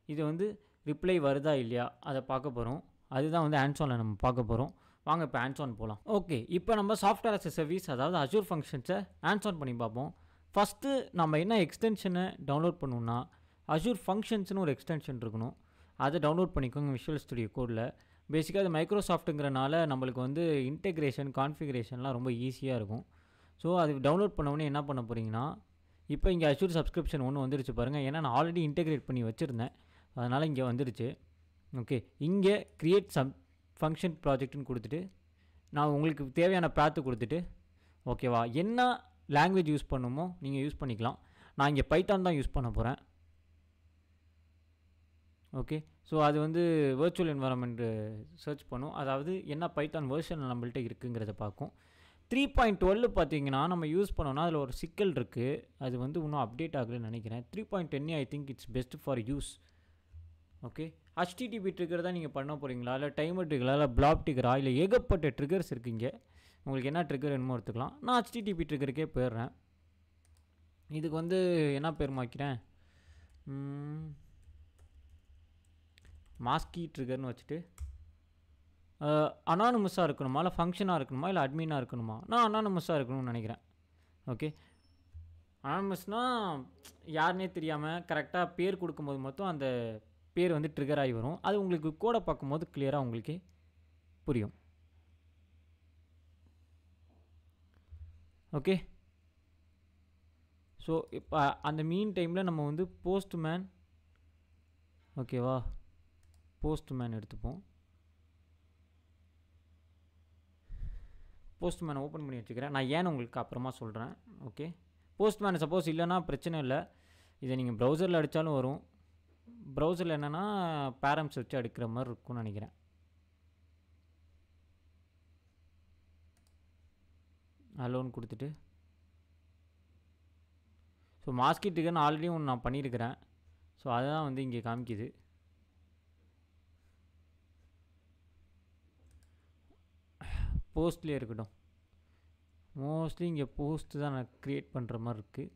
S1: இது வந்து ரிப்ளை வருதா இல்லையா அதை பார்க்க போகிறோம். அதுதான் வந்து ஹேண்ட்ஸ்-ஆனில் நம்ம பார்க்க போகிறோம். வாங்க இப்போ ஹேண்ட்ஸ்-ஆன் போகலாம். ஓகே, இப்போ நம்ம சாஃப்ட்வேர் அஸ் எ சர்வீஸ் அதாவது அஷ்யூர் ஃபங்க்ஷன்ஸை ஹேண்ட்ஸ்-ஆன் பண்ணி பார்ப்போம். ஃபஸ்ட்டு நம்ம என்ன எக்ஸ்டென்ஷனை டவுன்லோட் பண்ணணும்னா அஷ்யூர் ஃபங்க்ஷன்ஸ்னு ஒரு எக்ஸ்டென்ஷன் இருக்கணும். அதை டவுன்லோட் பண்ணிக்கோங்க விஷுவல் ஸ்டுடியோ கோடில். பேசிக்காக அது மைக்ரோசாஃப்ட்டுங்கிறனால நம்மளுக்கு வந்து இன்டெக்ரேஷன் கான்ஃபிகரேஷன்லாம் ரொம்ப ஈஸியாக இருக்கும். ஸோ அது டவுன்லோட் பண்ணவுடனே என்ன பண்ண போகிறீங்கன்னா, இப்போ இங்கே அஷ்யூர் சப்ஸ்கிரிப்ஷன் ஒன்று வந்துருச்சு பாருங்கள். ஏன்னா நான் ஆல்ரெடி இன்டெகிரேட் பண்ணி வச்சுருந்தேன், அதனால் இங்கே வந்துருச்சு. ஓகே, இங்கே க்ரியேட் ஃபங்க்ஷன் ப்ராஜெக்ட்னு கொடுத்துட்டு நான் உங்களுக்கு தேவையான பேத்து கொடுத்துட்டு ஓகேவா, என்ன லாங்குவேஜ் யூஸ் பண்ணுமோ நீங்கள் யூஸ் பண்ணிக்கலாம். நான் இங்கே பைத்தான் தான் யூஸ் பண்ண போகிறேன். ஓகே, ஸோ அது வந்து வர்ச்சுவல் என்வரான்மெண்ட்டு சர்ச் பண்ணும், அதாவது என்ன பைத்தான் வெர்ஷன் நம்மள்கிட்ட இருக்குங்கிறத பார்க்கும். 3.12 பார்த்தீங்கன்னா நம்ம யூஸ் பண்ணோன்னா அதில் ஒரு சிக்கல் இருக்குது, அது வந்து இன்னும் அப்டேட் ஆகலைன்னு நினைக்கிறேன். 3.10 I think it's best for use. Okay, HTTP trigger தான் நீங்கள் பண்ண போகிறீங்களா, இல்லை டைமர் ட்ரிகரா, இல்லை பிளாப் ட்ரிகரா, இல்லை ஏகப்பட்ட ட்ரிகர்ஸ் இருக்குங்க. உங்களுக்கு என்ன ட்ரிகர் வேணுமோ எடுத்துக்கலாம். நான் HTTP ட்ரிகருக்கே போயிடுறேன். இதுக்கு வந்து என்ன பேர் மாக்கிறேன், மாஸ்கி ட்ரிகர்னு வச்சுட்டு அனானிமஸாக இருக்கணுமா, இல்லை ஃபங்க்ஷனாக இருக்கணுமா, இல்லை அட்மினாக இருக்கணுமா? நான் அனானிமஸாக இருக்கணும்னு நினைக்கிறேன். ஓகே, அனானிமஸ்னால் யாருன்னே தெரியாமல் கரெக்டாக பேர் கொடுக்கும்போது மட்டும் அந்த பேர் வந்து ட்ரிகர் ஆகி வரும். அது உங்களுக்கு கோடை பார்க்கும்போது கிளியராக உங்களுக்கே புரியும். ஓகே, ஸோ இப்போ அந்த மீன் டைமில் நம்ம வந்து போஸ்ட்மேன், ஓகேவா, போஸ்ட்மேன் எடுத்துப்போம். போஸ்ட்மேனை ஓப்பன் பண்ணி வச்சுக்கிறேன். நான் ஏன்னு உங்களுக்கு அப்புறமா சொல்கிறேன். ஓகே, போஸ்ட்மேன் சப்போஸ் இல்லைன்னா பிரச்சனை இல்லை, இதை நீங்கள் ப்ரௌசரில் அடித்தாலும் வரும். ப்ரௌசரில் என்னென்னா பேரம்ஸ் வச்சு எடுக்கிற மாதிரி இருக்கும்னு நினைக்கிறேன். அலோன் கொடுத்துட்டு ஸோ மாஸ்கி ட்ரிகர் ஆல்ரெடி ஒன்று நான் பண்ணியிருக்கிறேன். ஸோ அதுதான் வந்து இங்கே காமிக்குது. போஸ்ட்லேயே இருக்கட்டும், மோஸ்ட்லி இங்கே போஸ்ட்டு தான் நான் க்ரியேட் பண்ணுற மாதிரி இருக்குது.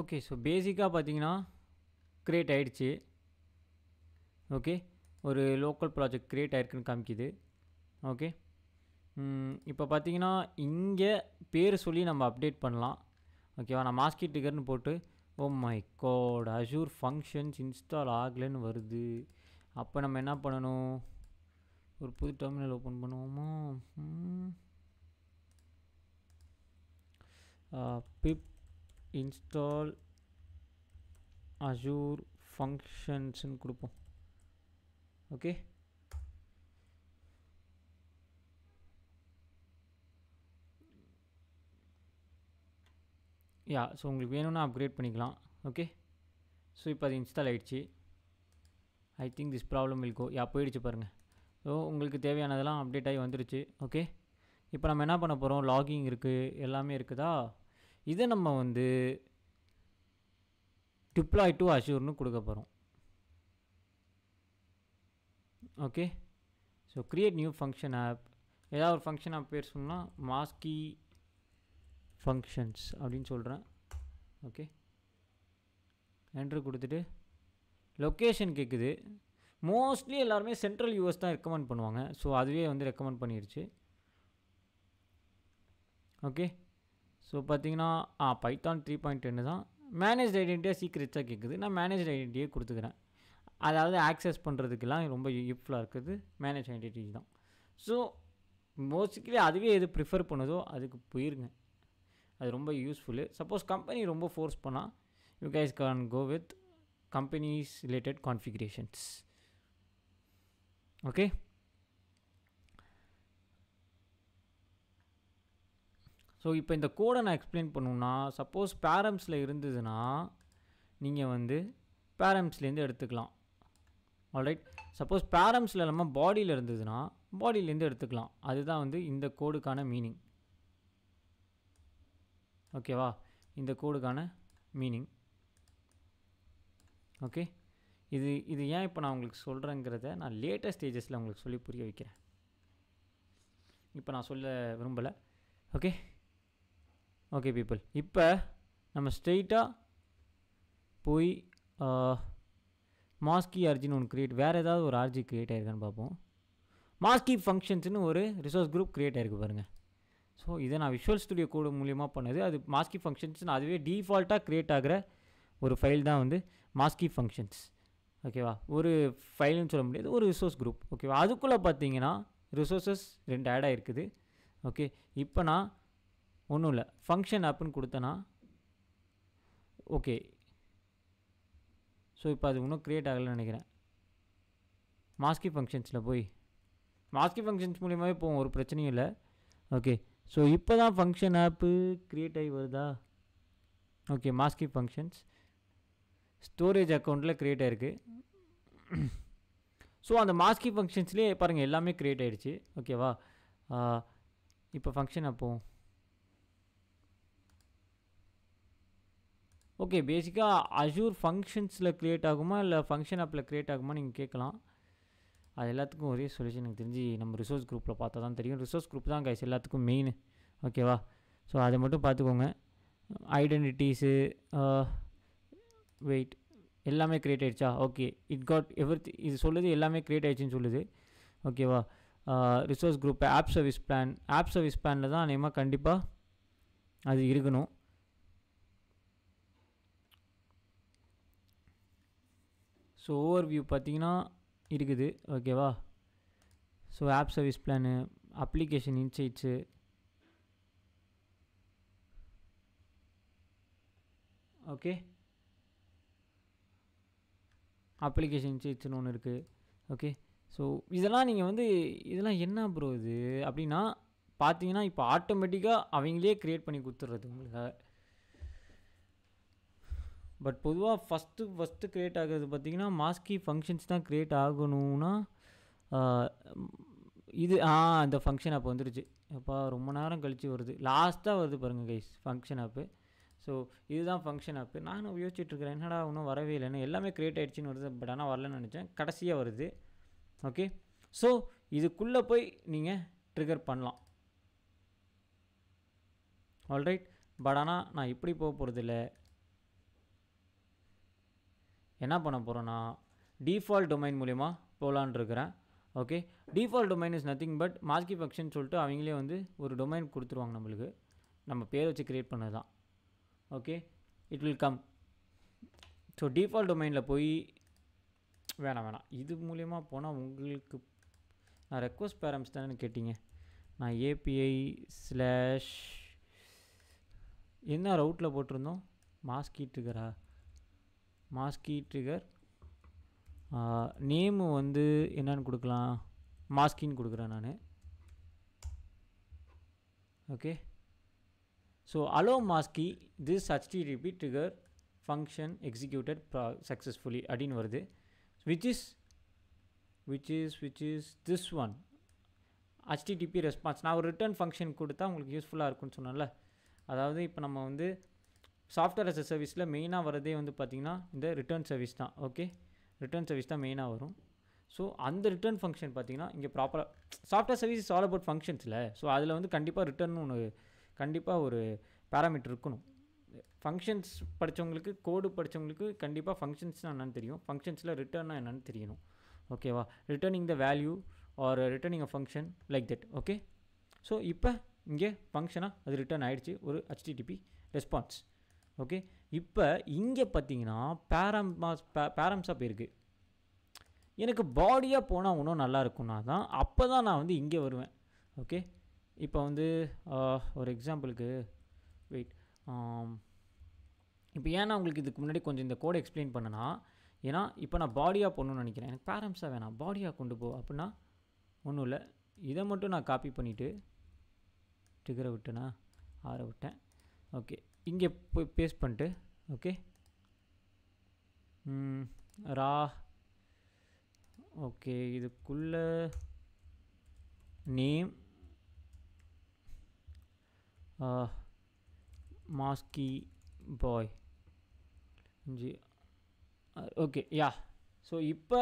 S1: ஓகே, ஸோ பேசிக்காக பார்த்தீங்கன்னா க்ரியேட் ஆகிடுச்சு. ஓகே, ஒரு லோக்கல் ப்ராஜெக்ட் க்ரியேட் ஆகிருக்குன்னு காமிக்குது. ஓகே, இப்போ பார்த்தீங்கன்னா இங்கே பேர் சொல்லி நம்ம அப்டேட் பண்ணலாம். ஓகேவா, நான் மாஸ்கி ட்ரிகர்னு போட்டு oh my God Azure functions install ஆகலைன்னு வருது. அப்போ நம்ம என்ன பண்ணணும், ஒரு புது டெர்மினல் ஓப்பன் பண்ணுவோமா, பிப் இன்ஸ்டால் அஷ்யூர் ஃபங்க்ஷன்ஸ்ன்னு கொடுப்போம். ஓகே, யா ஸோ உங்களுக்கு வேணும்னா அப்கிரேட் பண்ணிக்கலாம். ஓகே, ஸோ இப்போ அது இன்ஸ்டால் ஆகிடுச்சு. I think this problem will go. Yeah போயிடுச்சு பாருங்கள். ஸோ உங்களுக்கு தேவையானதெல்லாம் அப்டேட் ஆகி வந்துடுச்சு. ஓகே, இப்போ நம்ம என்ன பண்ண போகிறோம், லாகிங் இருக்குது, எல்லாமே இருக்குதா. இதை நம்ம வந்து டிப்ளாய் டு அஷூர்னு கொடுக்க போகிறோம். Okay, so create new function app. ஏதாவது ஒரு ஃபங்க்ஷன் ஆப் பேர் சொன்னால் மாஸ்கி ஃபங்க்ஷன்ஸ் அப்படின்னு சொல்கிறேன். ஓகே, என்ட்ரு கொடுத்துட்டு லொக்கேஷன் கேட்குது. மோஸ்ட்லி எல்லாருமே சென்ட்ரல் யூஎஸ் தான் ரெக்கமெண்ட் பண்ணுவாங்க. ஸோ அதுவே வந்து ரெக்கமெண்ட் பண்ணிடுச்சு. ஓகே, ஸோ பார்த்தீங்கன்னா பைத்தான் 3.10 தான். மேனேஜ் ஐடென்டிட்டியாக சீக்ரெட்ஸாக கேட்குது. நான் மேனேஜ் ஐடென்டிட்டியே கொடுத்துக்கிறேன். அதாவது ஆக்சஸ் பண்ணுறதுக்கெல்லாம் ரொம்ப யூஸ்ஃபுல்லாக இருக்குது மேனேஜ் ஐடென்டிட்டி தான். ஸோ மோஸ்ட்லி அதுவே எது ப்ரிஃபர் பண்ணுதோ அதுக்கு போயிருங்க. அது ரொம்ப யூஸ்ஃபுல்லு. சப்போஸ் கம்பெனி ரொம்ப ஃபோர்ஸ் பண்ணால் you guys can go with companies related configurations. Okay, so இப்போ இந்த கோடை நான் எக்ஸ்பிளைன் பண்ணணுன்னா, சப்போஸ் பேரம்ஸில் இருந்ததுன்னா நீங்கள் வந்து பேரம்ஸ்லேருந்து எடுத்துக்கலாம். ஆல்ரைட், சப்போஸ் பேரம்ஸில் இல்லாமல் பாடியில் இருந்ததுன்னா பாடியிலேருந்து எடுத்துக்கலாம். அதுதான் வந்து இந்த கோடுக்கான மீனிங். ஓகேவா, இந்த கோடுக்கான மீனிங். ஓகே, இது ஏன் இப்போ நான் உங்களுக்கு சொல்கிறேங்கிறத நான் லேட்டஸ்ட் ஸ்டேஜஸில் உங்களுக்கு சொல்லி புரிய வைக்கிறேன். இப்போ நான் சொல்ல விரும்பலை. ஓகே ஓகே பீப்புள், இப்போ நம்ம ஸ்ட்ரெயிட்டாக போய் மாஸ்கி ஆர்ஜின்னு ஒன்று க்ரியேட், வேறு ஏதாவது ஒரு ஆர்ஜி க்ரியேட் ஆகிருக்கான்னு பார்ப்போம். மாஸ்கி ஃபங்க்ஷன்ஸ்னு ஒரு ரிசோர்ஸ் குரூப் க்ரியேட் ஆகிருக்கு பாருங்கள். ஸோ இதை நான் விஷுவல் ஸ்டுடியோ கோடு மூலியமாக பண்ணது. அது மாஸ்கி ஃபங்க்ஷன்ஸ்னு அதுவே டிஃபால்ட்டாக க்ரியேட் ஆகிற ஒரு ஃபைல் தான் வந்து மாஸ்கி ஃபங்க்ஷன்ஸ். ஓகேவா, ஒரு ஃபைல்னு சொல்ல முடியாது, ஒரு ரிசோர்ஸ் குரூப். ஓகேவா, அதுக்குள்ளே பார்த்தீங்கன்னா ரிசோர்ஸஸ் 2 ஆட் ஆகிருக்குது. ஓகே, இப்போ நான் ஒன்றும் இல்லை ஃபங்க்ஷன் ஆப்புன்னு கொடுத்தேன்னா ஓகே. ஸோ இப்போ அது இன்னும் க்ரியேட் ஆகலைன்னு நினைக்கிறேன். மாஸ்கி ஃபங்க்ஷன்ஸில் போய் மாஸ்கி ஃபங்க்ஷன்ஸ் மூலியமாகவே போவோம், ஒரு பிரச்சனையும் இல்லை. ஓகே, ஸோ இப்போ தான் ஃபங்க்ஷன் ஆப்பு க்ரியேட் ஆகி வருதா. ஓகே, மாஸ்கி ஃபங்க்ஷன்ஸ் ஸ்டோரேஜ் அக்கௌண்ட்டில் க்ரியேட் ஆகிருக்கு. ஸோ அந்த மாஸ்கி ஃபங்க்ஷன்ஸ்லேயே பாருங்கள் எல்லாமே க்ரியேட் ஆகிடுச்சு. ஓகேவா, இப்போ ஃபங்க்ஷன் அப்போது ஓகே. பேசிக்காக அஷூர் ஃபங்க்ஷன்ஸில் க்ரியேட் ஆகுமா இல்லை ஃபங்க்ஷன் ஆப்பில் க்ரியேட் ஆகுமா நீங்கள் கேட்கலாம். அது எல்லாத்துக்கும் ஒரே சொல்யூஷன் எனக்கு தெரிஞ்சு நம்ம ரிசோர்ஸ் குரூப்பில் பார்த்தா தான் தெரியும். ரிசோர்ஸ் குரூப் தான் கைஸ் எல்லாத்துக்கும் மெயின். ஓகேவா, ஸோ அதை மட்டும் பார்த்துக்கோங்க. ஐடென்டிட்டிஸு வெயிட் எல்லாமே க்ரியேட் ஆகிடுச்சா. ஓகே, இட் காட் இது சொல்லுது எல்லாமே க்ரியேட் ஆகிடுச்சின்னு சொல்லுது. ஓகேவா, ரிசோர்ஸ் குரூப் ஆப் சர்வீஸ் பிளானில் தான் நேமாக கண்டிப்பாக அது இருக்கணும். ஸோ ஓவர் வியூ பார்த்தீங்கன்னா இருக்குது. ஓகேவா, so app service plan, application insights, okay application இன்சைட்ஸ்னு ஒன்று இருக்குது. ஓகே, ஸோ இதெல்லாம் நீங்கள் வந்து இதெல்லாம் என்ன ப்ரோ இது அப்படின்னா பார்த்தீங்கன்னா இப்போ ஆட்டோமேட்டிக்காக அவங்களே க்ரியேட் பண்ணி கொடுத்துட்றது உங்களுக்காக. பட் பொதுவாக ஃபஸ்ட்டு க்ரியேட் ஆகிறது பார்த்தீங்கன்னா மாஸ்கி ஃபங்க்ஷன்ஸ் தான் க்ரியேட் ஆகணும்னா இது இந்த ஃபங்க்ஷன் ஆப் வந்துருச்சு. அப்போ ரொம்ப நேரம் கழித்து வருது, லாஸ்ட்டாக வருது பாருங்கள் கைஸ் ஃபங்க்ஷன் ஆப்பு. ஸோ இதுதான் ஃபங்க்ஷன் ஆப்பு. நானும் யோசிச்சுட்ருக்கிறேன் என்னடா இன்னும் வரவே இல்லைன்னு. எல்லாமே க்ரியேட் ஆகிடுச்சின்னு வருது, பட் ஆனால் வரலன்னு நினச்சேன், கடைசியாக வருது. ஓகே, ஸோ இதுக்குள்ளே போய் நீங்கள் ட்ரிகர் பண்ணலாம். ஆல்ரைட், பட் ஆனால் நான் இப்படி போக போகிறதில்ல. என்ன பண்ண போகிறேன்னா டிஃபால்ட் டொமைன் மூலிமா போகலான் இருக்கிறேன். Okay, default domain is nothing but மாஸ்கி ஃபங்க்ஷன் சொல்லிட்டு அவங்களே வந்து ஒரு டொமைன் கொடுத்துருவாங்க நம்மளுக்கு, நம்ம பேர் வச்சு க்ரியேட் பண்ணது தான். Okay, it will come. So default டொமைனில் போய் வேணாம் இது மூலயமா போனால் உங்களுக்கு நான் ரெக்வஸ்ட் பேரம்ஸ் தானே கேட்டிங்க. நான் ஏபிஐ / என்ன ரவுட்டில் போட்டிருந்தோம், மாஸ்கி ட்ரிகர் நேமு வந்து என்னன்னு கொடுக்கலாம், மாஸ்கின்னு கொடுக்குறேன் நான். Okay, so allow masky this http trigger function executed successfully அப்படின்னு வருது, which is this one http response. நான் ஒரு ரிட்டர்ன் ஃபங்க்ஷன் கொடுத்தா உங்களுக்கு யூஸ்ஃபுல்லாக இருக்கும்னு சொன்னேன்ல. அதாவது இப்போ நம்ம வந்து சாஃப்ட்வேர் as a சர்வீஸில் மெயினாக வரதே வந்து பார்த்திங்கன்னா இந்த ரிட்டர்ன் சர்வீஸ் தான். ஓகே, ரிட்டர்ன் சர்வீஸ் தான் மெயினாக வரும். ஸோ அந்த ரிட்டர்ன் ஃபங்க்ஷன் பார்த்திங்கன்னா இங்கே ப்ராப்பராக software service is all about ஃபங்க்ஷன்ஸில். ஸோ அதில் வந்து கண்டிப்பாக ரிட்டர்ன் ஒன்று கண்டிப்பாக ஒரு பேராமீட்டர் இருக்கணும். ஃபங்க்ஷன்ஸ் படித்தவங்களுக்கு, கோடு படித்தவங்களுக்கு கண்டிப்பாக ஃபங்க்ஷன்ஸ்னால் என்னென்னு தெரியும், ஃபங்க்ஷன்ஸில் ரிட்டர்னா என்னென்னு தெரியணும். ஓகேவா, returning the value or returning a function like that. Okay, so இப்போ இங்கே ஃபங்க்ஷனாக அது ரிட்டர்ன் ஆகிடுச்சு, ஒரு ஹெச்டிடிபி ரெஸ்பான்ஸ். ஓகே, இப்போ இங்கே பார்த்தீங்கன்னா பேரம்ஸாக போயிருக்கு. எனக்கு பாடியாக போனால் இன்னும் நல்லா இருக்கும்னா தான் அப்போ தான் நான் வந்து இங்கே வருவேன். ஓகே, இப்போ வந்து ஒரு எக்ஸாம்பிளுக்கு வெயிட், இப்போ ஏன்னா உங்களுக்கு இதுக்கு முன்னாடி கொஞ்சம் இந்த கோடை எக்ஸ்பிளைன் பண்ணனா, ஏன்னா இப்போ நான் பாடியாக போகணுன்னு நினைக்கிறேன், எனக்கு பேரம்ஸாக வேணாம், பாடியாக கொண்டு போ அப்படின்னா ஒன்றும் இல்லை. இதை மட்டும் நான் காப்பி பண்ணிவிட்டு ட்ரிகரை விட்டேனா, ஆற விட்டேன். ஓகே, இங்கே போய் பேஸ்ட் பண்ணிட்டு, ஓகே ரா, ஓகே இதுக்குள்ளே நேம் மாஸ்கி பாய் ஜி. ஓகே, யா. ஸோ இப்போ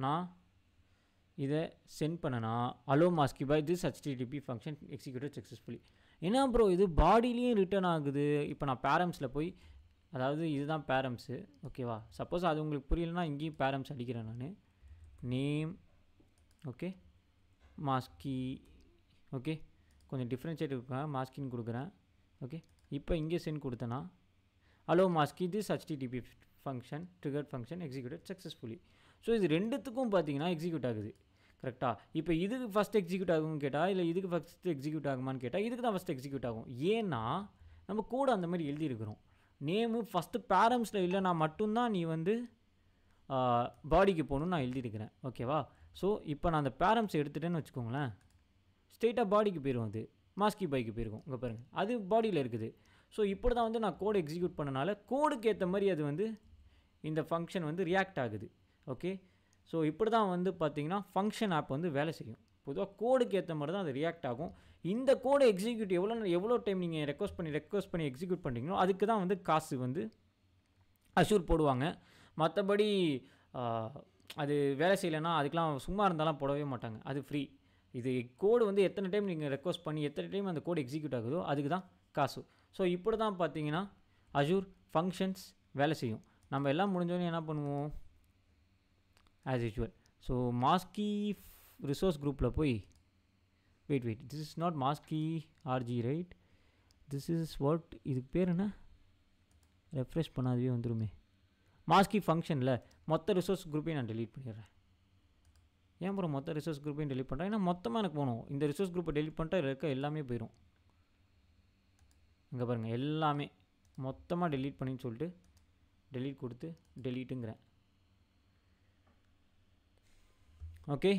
S1: நான் இதை சென்ட் பண்ணனா allow masky by this http function executed successfully. என்ன ப்ரோ இது பாடிலையும் ரிட்டர்ன் ஆகுது. இப்போ நான் பேரம்ஸில் போய், அதாவது இதுதான் பேரம்ஸு. ஓகேவா, சப்போஸ் அது உங்களுக்கு புரியலன்னா இங்கேயும் பேரம்ஸ் அடிக்கிறேன் நான். நேம், ஓகே மாஸ்கி, ஓகே கொஞ்சம் டிஃப்ரென்ஷியேட் இருக்கேன், மாஸ்கின்னு கொடுக்குறேன். ஓகே, இப்போ இங்கே சென்ட் கொடுத்தேன்னா allow masky this http function triggered function executed successfully. So இது ரெண்டுத்துக்கும் பார்த்தீங்கன்னா எக்ஸிக்யூட் ஆகுது. கரெக்டாக, இப்போ இதுக்கு ஃபஸ்ட் எக்ஸிக்யூட் ஆகும்னு கேட்டால், இல்லை இதுக்கு ஃபஸ்ட்டு எக்ஸிக்யூட் ஆகுமான்னு கேட்டால் இதுக்கு தான் ஃபஸ்ட்டு எக்ஸிக்யூட் ஆகும். ஏன்னா நம்ம கூட அந்த மாதிரி எழுதியிருக்கிறோம். நேமு ஃபஸ்ட்டு பேரம்ஸில் இல்லைனா மட்டும்தான் நீ வந்து பாடிக்கு போகணுன்னு நான் எழுதியிருக்கிறேன். ஓகேவா, ஸோ இப்போ நான் அந்த பேரம்ஸ் எடுத்துகிட்டேன்னு வச்சுக்கோங்களேன், ஸ்ட்ரெயிட்டாக பாடிக்கு போயிடும், அது மாஸ்கி பாய்க்கு போயிருக்கும். இங்கே பாருங்கள், அது பாடியில் இருக்குது. ஸோ இப்படி தான் வந்து நான் கோடு எக்ஸிக்யூட் பண்ணனால கோடுக்கு ஏற்ற மாதிரி அது வந்து இந்த ஃபங்க்ஷன் வந்து ரியாக்ட் ஆகுது. ஓகே, ஸோ இப்படி தான் வந்து பார்த்திங்கன்னா ஃபங்க்ஷன் ஆப் வந்து வேலை செய்யும். பொதுவாக கோடுக்கு ஏற்ற மாதிரி தான் அது ரியாக்ட் ஆகும். இந்த கோடை எக்ஸிக்யூட் எவ்வளோ டைம் நீங்கள் ரெக்வஸ்ட் பண்ணி எக்ஸிக்யூட் பண்ணுறீங்களோ அதுக்கு தான் வந்து காசு வந்து அஷூர் போடுவாங்க. மற்றபடி அது வேலை செய்யலைன்னா அதுக்கெலாம் சும்மா இருந்தாலும் போடவே மாட்டாங்க, அது ஃப்ரீ. இது கோடு வந்து எத்தனை டைம் நீங்கள் ரெக்வஸ்ட் பண்ணி எத்தனை டைம் அந்த கோடு எக்ஸிக்யூட் ஆகுதோ அதுக்கு தான் காசு. ஸோ இப்படி தான் பார்த்தீங்கன்னா அஷூர் ஃபங்க்ஷன்ஸ் வேலை செய்யும். நம்ம எல்லாம் முடிஞ்சோடனே என்ன பண்ணுவோம், ஆஸ் யூஷுவல். ஸோ மாஸ்கி ரிசோர்ஸ் குரூப்பில் போய் வெயிட் திஸ் இஸ் நாட் மாஸ்கி RG right, this is what, இதுக்கு பேர் என்ன, ரெஃப்ரெஷ் பண்ணாதவே வந்துடுமே. மாஸ்கி ஃபங்க்ஷனில் மொத்த ரிசோர்ஸ் குரூப்பையும் நான் டெலீட் பண்ணிடுறேன். ஏன் அப்புறம் மொத்த ரிசோர்ஸ் குரூப்பையும் டெலீட் பண்ணுறேன், ஏன்னா மொத்தமாக எனக்கு போகணும். இந்த ரிசோர்ஸ் குரூப்பை டெலீட் பண்ணிட்டா இருக்க எல்லாமே போயிடும். இங்கே பாருங்கள், எல்லாமே மொத்தமாக டெலீட் பண்ணின்னு சொல்லிட்டு டெலீட் கொடுத்து டெலீட்டுங்கிறேன். Okay,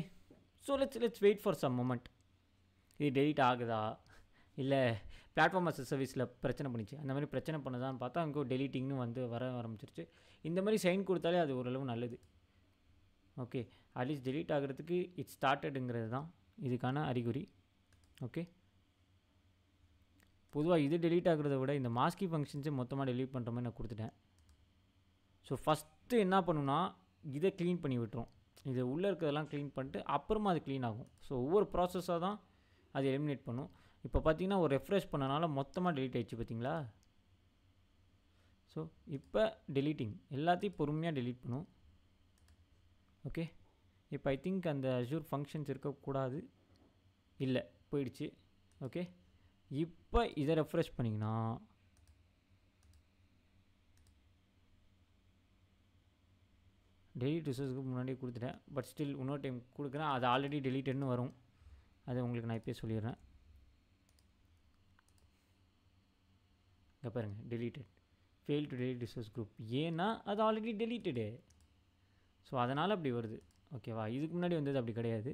S1: so let's wait for some moment. இது டெலீட் ஆகுதா, இல்லை பிளாட்ஃபார்ம் அஸ் சர்வீஸில் பிரச்சனை பண்ணிச்சு, அந்த மாதிரி பிரச்சனை பண்ணதான்னு பார்த்தா அங்கே டெலீட்டிங்னு வந்து வர ஆரம்பிச்சிருச்சு. இந்த மாதிரி சைன் கொடுத்தாலே அது ஓரளவு நல்லது. ஓகே, அட்லீஸ்ட் டெலீட் ஆகிறதுக்கு இட்ஸ் ஸ்டார்டடுங்கிறது தான் இதுக்கான அறிகுறி. ஓகே, பொதுவாக இது டெலீட் ஆகிறத விட இந்த மாஸ்கி ஃபங்க்ஷன்ஸை மொத்தமாக டெலீட் பண்ணுற மாதிரி நான் கொடுத்துட்டேன். ஸோ ஃபஸ்ட்டு என்ன பண்ணுன்னா இதை க்ளீன் பண்ணி விட்டுரும். இது உள்ளே இருக்கிறதெல்லாம் க்ளீன் பண்ணிட்டு அப்புறமா அது க்ளீன் ஆகும். ஸோ ஒவ்வொரு ப்ராசஸாக தான் அது எலிமினேட் பண்ணும். இப்போ பார்த்தீங்கன்னா ஒரு ரெஃப்ரெஷ் பண்ணனால மொத்தமாக டெலீட் ஆகிடுச்சு பார்த்தீங்களா. ஸோ இப்போ டெலீட்டிங் எல்லாத்தையும் பொறுமையாக டெலீட் பண்ணும். ஓகே, இப்போ ஐ திங்க் அந்த அஷூர் ஃபங்க்ஷன்ஸ் இருக்கக்கூடாது, இல்லை போயிடுச்சு. ஓகே, இப்போ இதை ரெஃப்ரெஷ் பண்ணிங்கன்னா டெலீட் ரிசோர்ஸுக்கு முன்னாடியே கொடுத்துட்டேன், பட் ஸ்டில் இன்னொரு டைம் கொடுக்குறேன். அது ஆல்ரெடி டெலீட்டட்னு வரும், அதை உங்களுக்கு நான் இப்போயே சொல்லிடுறேன். இங்கே பாருங்கள், deleted, fail to delete resource group. ஏன்னா அது ஆல்ரெடி டெலீட்டடு, ஸோ அதனால் அப்படி வருது. ஓகேவா, இதுக்கு முன்னாடி வந்தது அப்படி கிடையாது.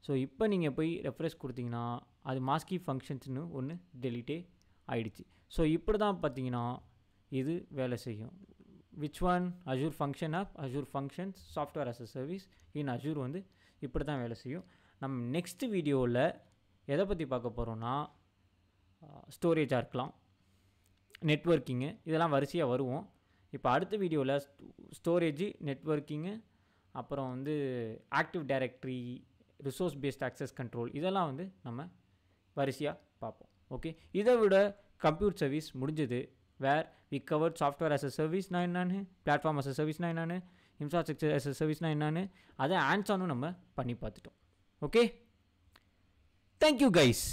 S1: ஸோ இப்போ நீங்கள் போய் ரெஃப்ரெஷ் கொடுத்தீங்கன்னா அது மாஸ்கி ஃபங்க்ஷன்ஸ்னு ஒன்று டெலிட்டே ஆயிடுச்சு. ஸோ இப்படி தான் பார்த்தீங்கன்னா இது வேலை செய்யும். Which one? Azure function app, Azure functions, software as a service in Azure வந்து இப்படி தான் வேலை செய்யும். நம்ம நெக்ஸ்ட் வீடியோவில் எதை பற்றி பார்க்க போகிறோன்னா ஸ்டோரேஜாக இருக்கலாம், நெட்வொர்க்கிங்கு, இதெல்லாம் வரிசையாக வருவோம். இப்போ அடுத்த வீடியோவில் ஸ்டோரேஜு, நெட்வொர்க்கிங்கு, அப்புறம் வந்து active directory, resource based access control, இதெல்லாம் வந்து நம்ம வரிசையாக பார்ப்போம். ஓகே, இதை விட கம்ப்யூட் சர்வீஸ் முடிஞ்சது. Where we covered software as a சர்வீஸ்னால் என்னென்னு, பிளாட்ஃபார்ம் அஸ் அ சர்வீஸ்னால் என்னென்னு, இன்ஃப்ராஸ்ட்ரக்சர் அஸ் அ சர்வீஸ்னால் என்னென்னு, அதை ஹேண்ட்ஸ் ஆனும் நம்ம பண்ணி பார்த்துட்டோம். Okay, thank you guys.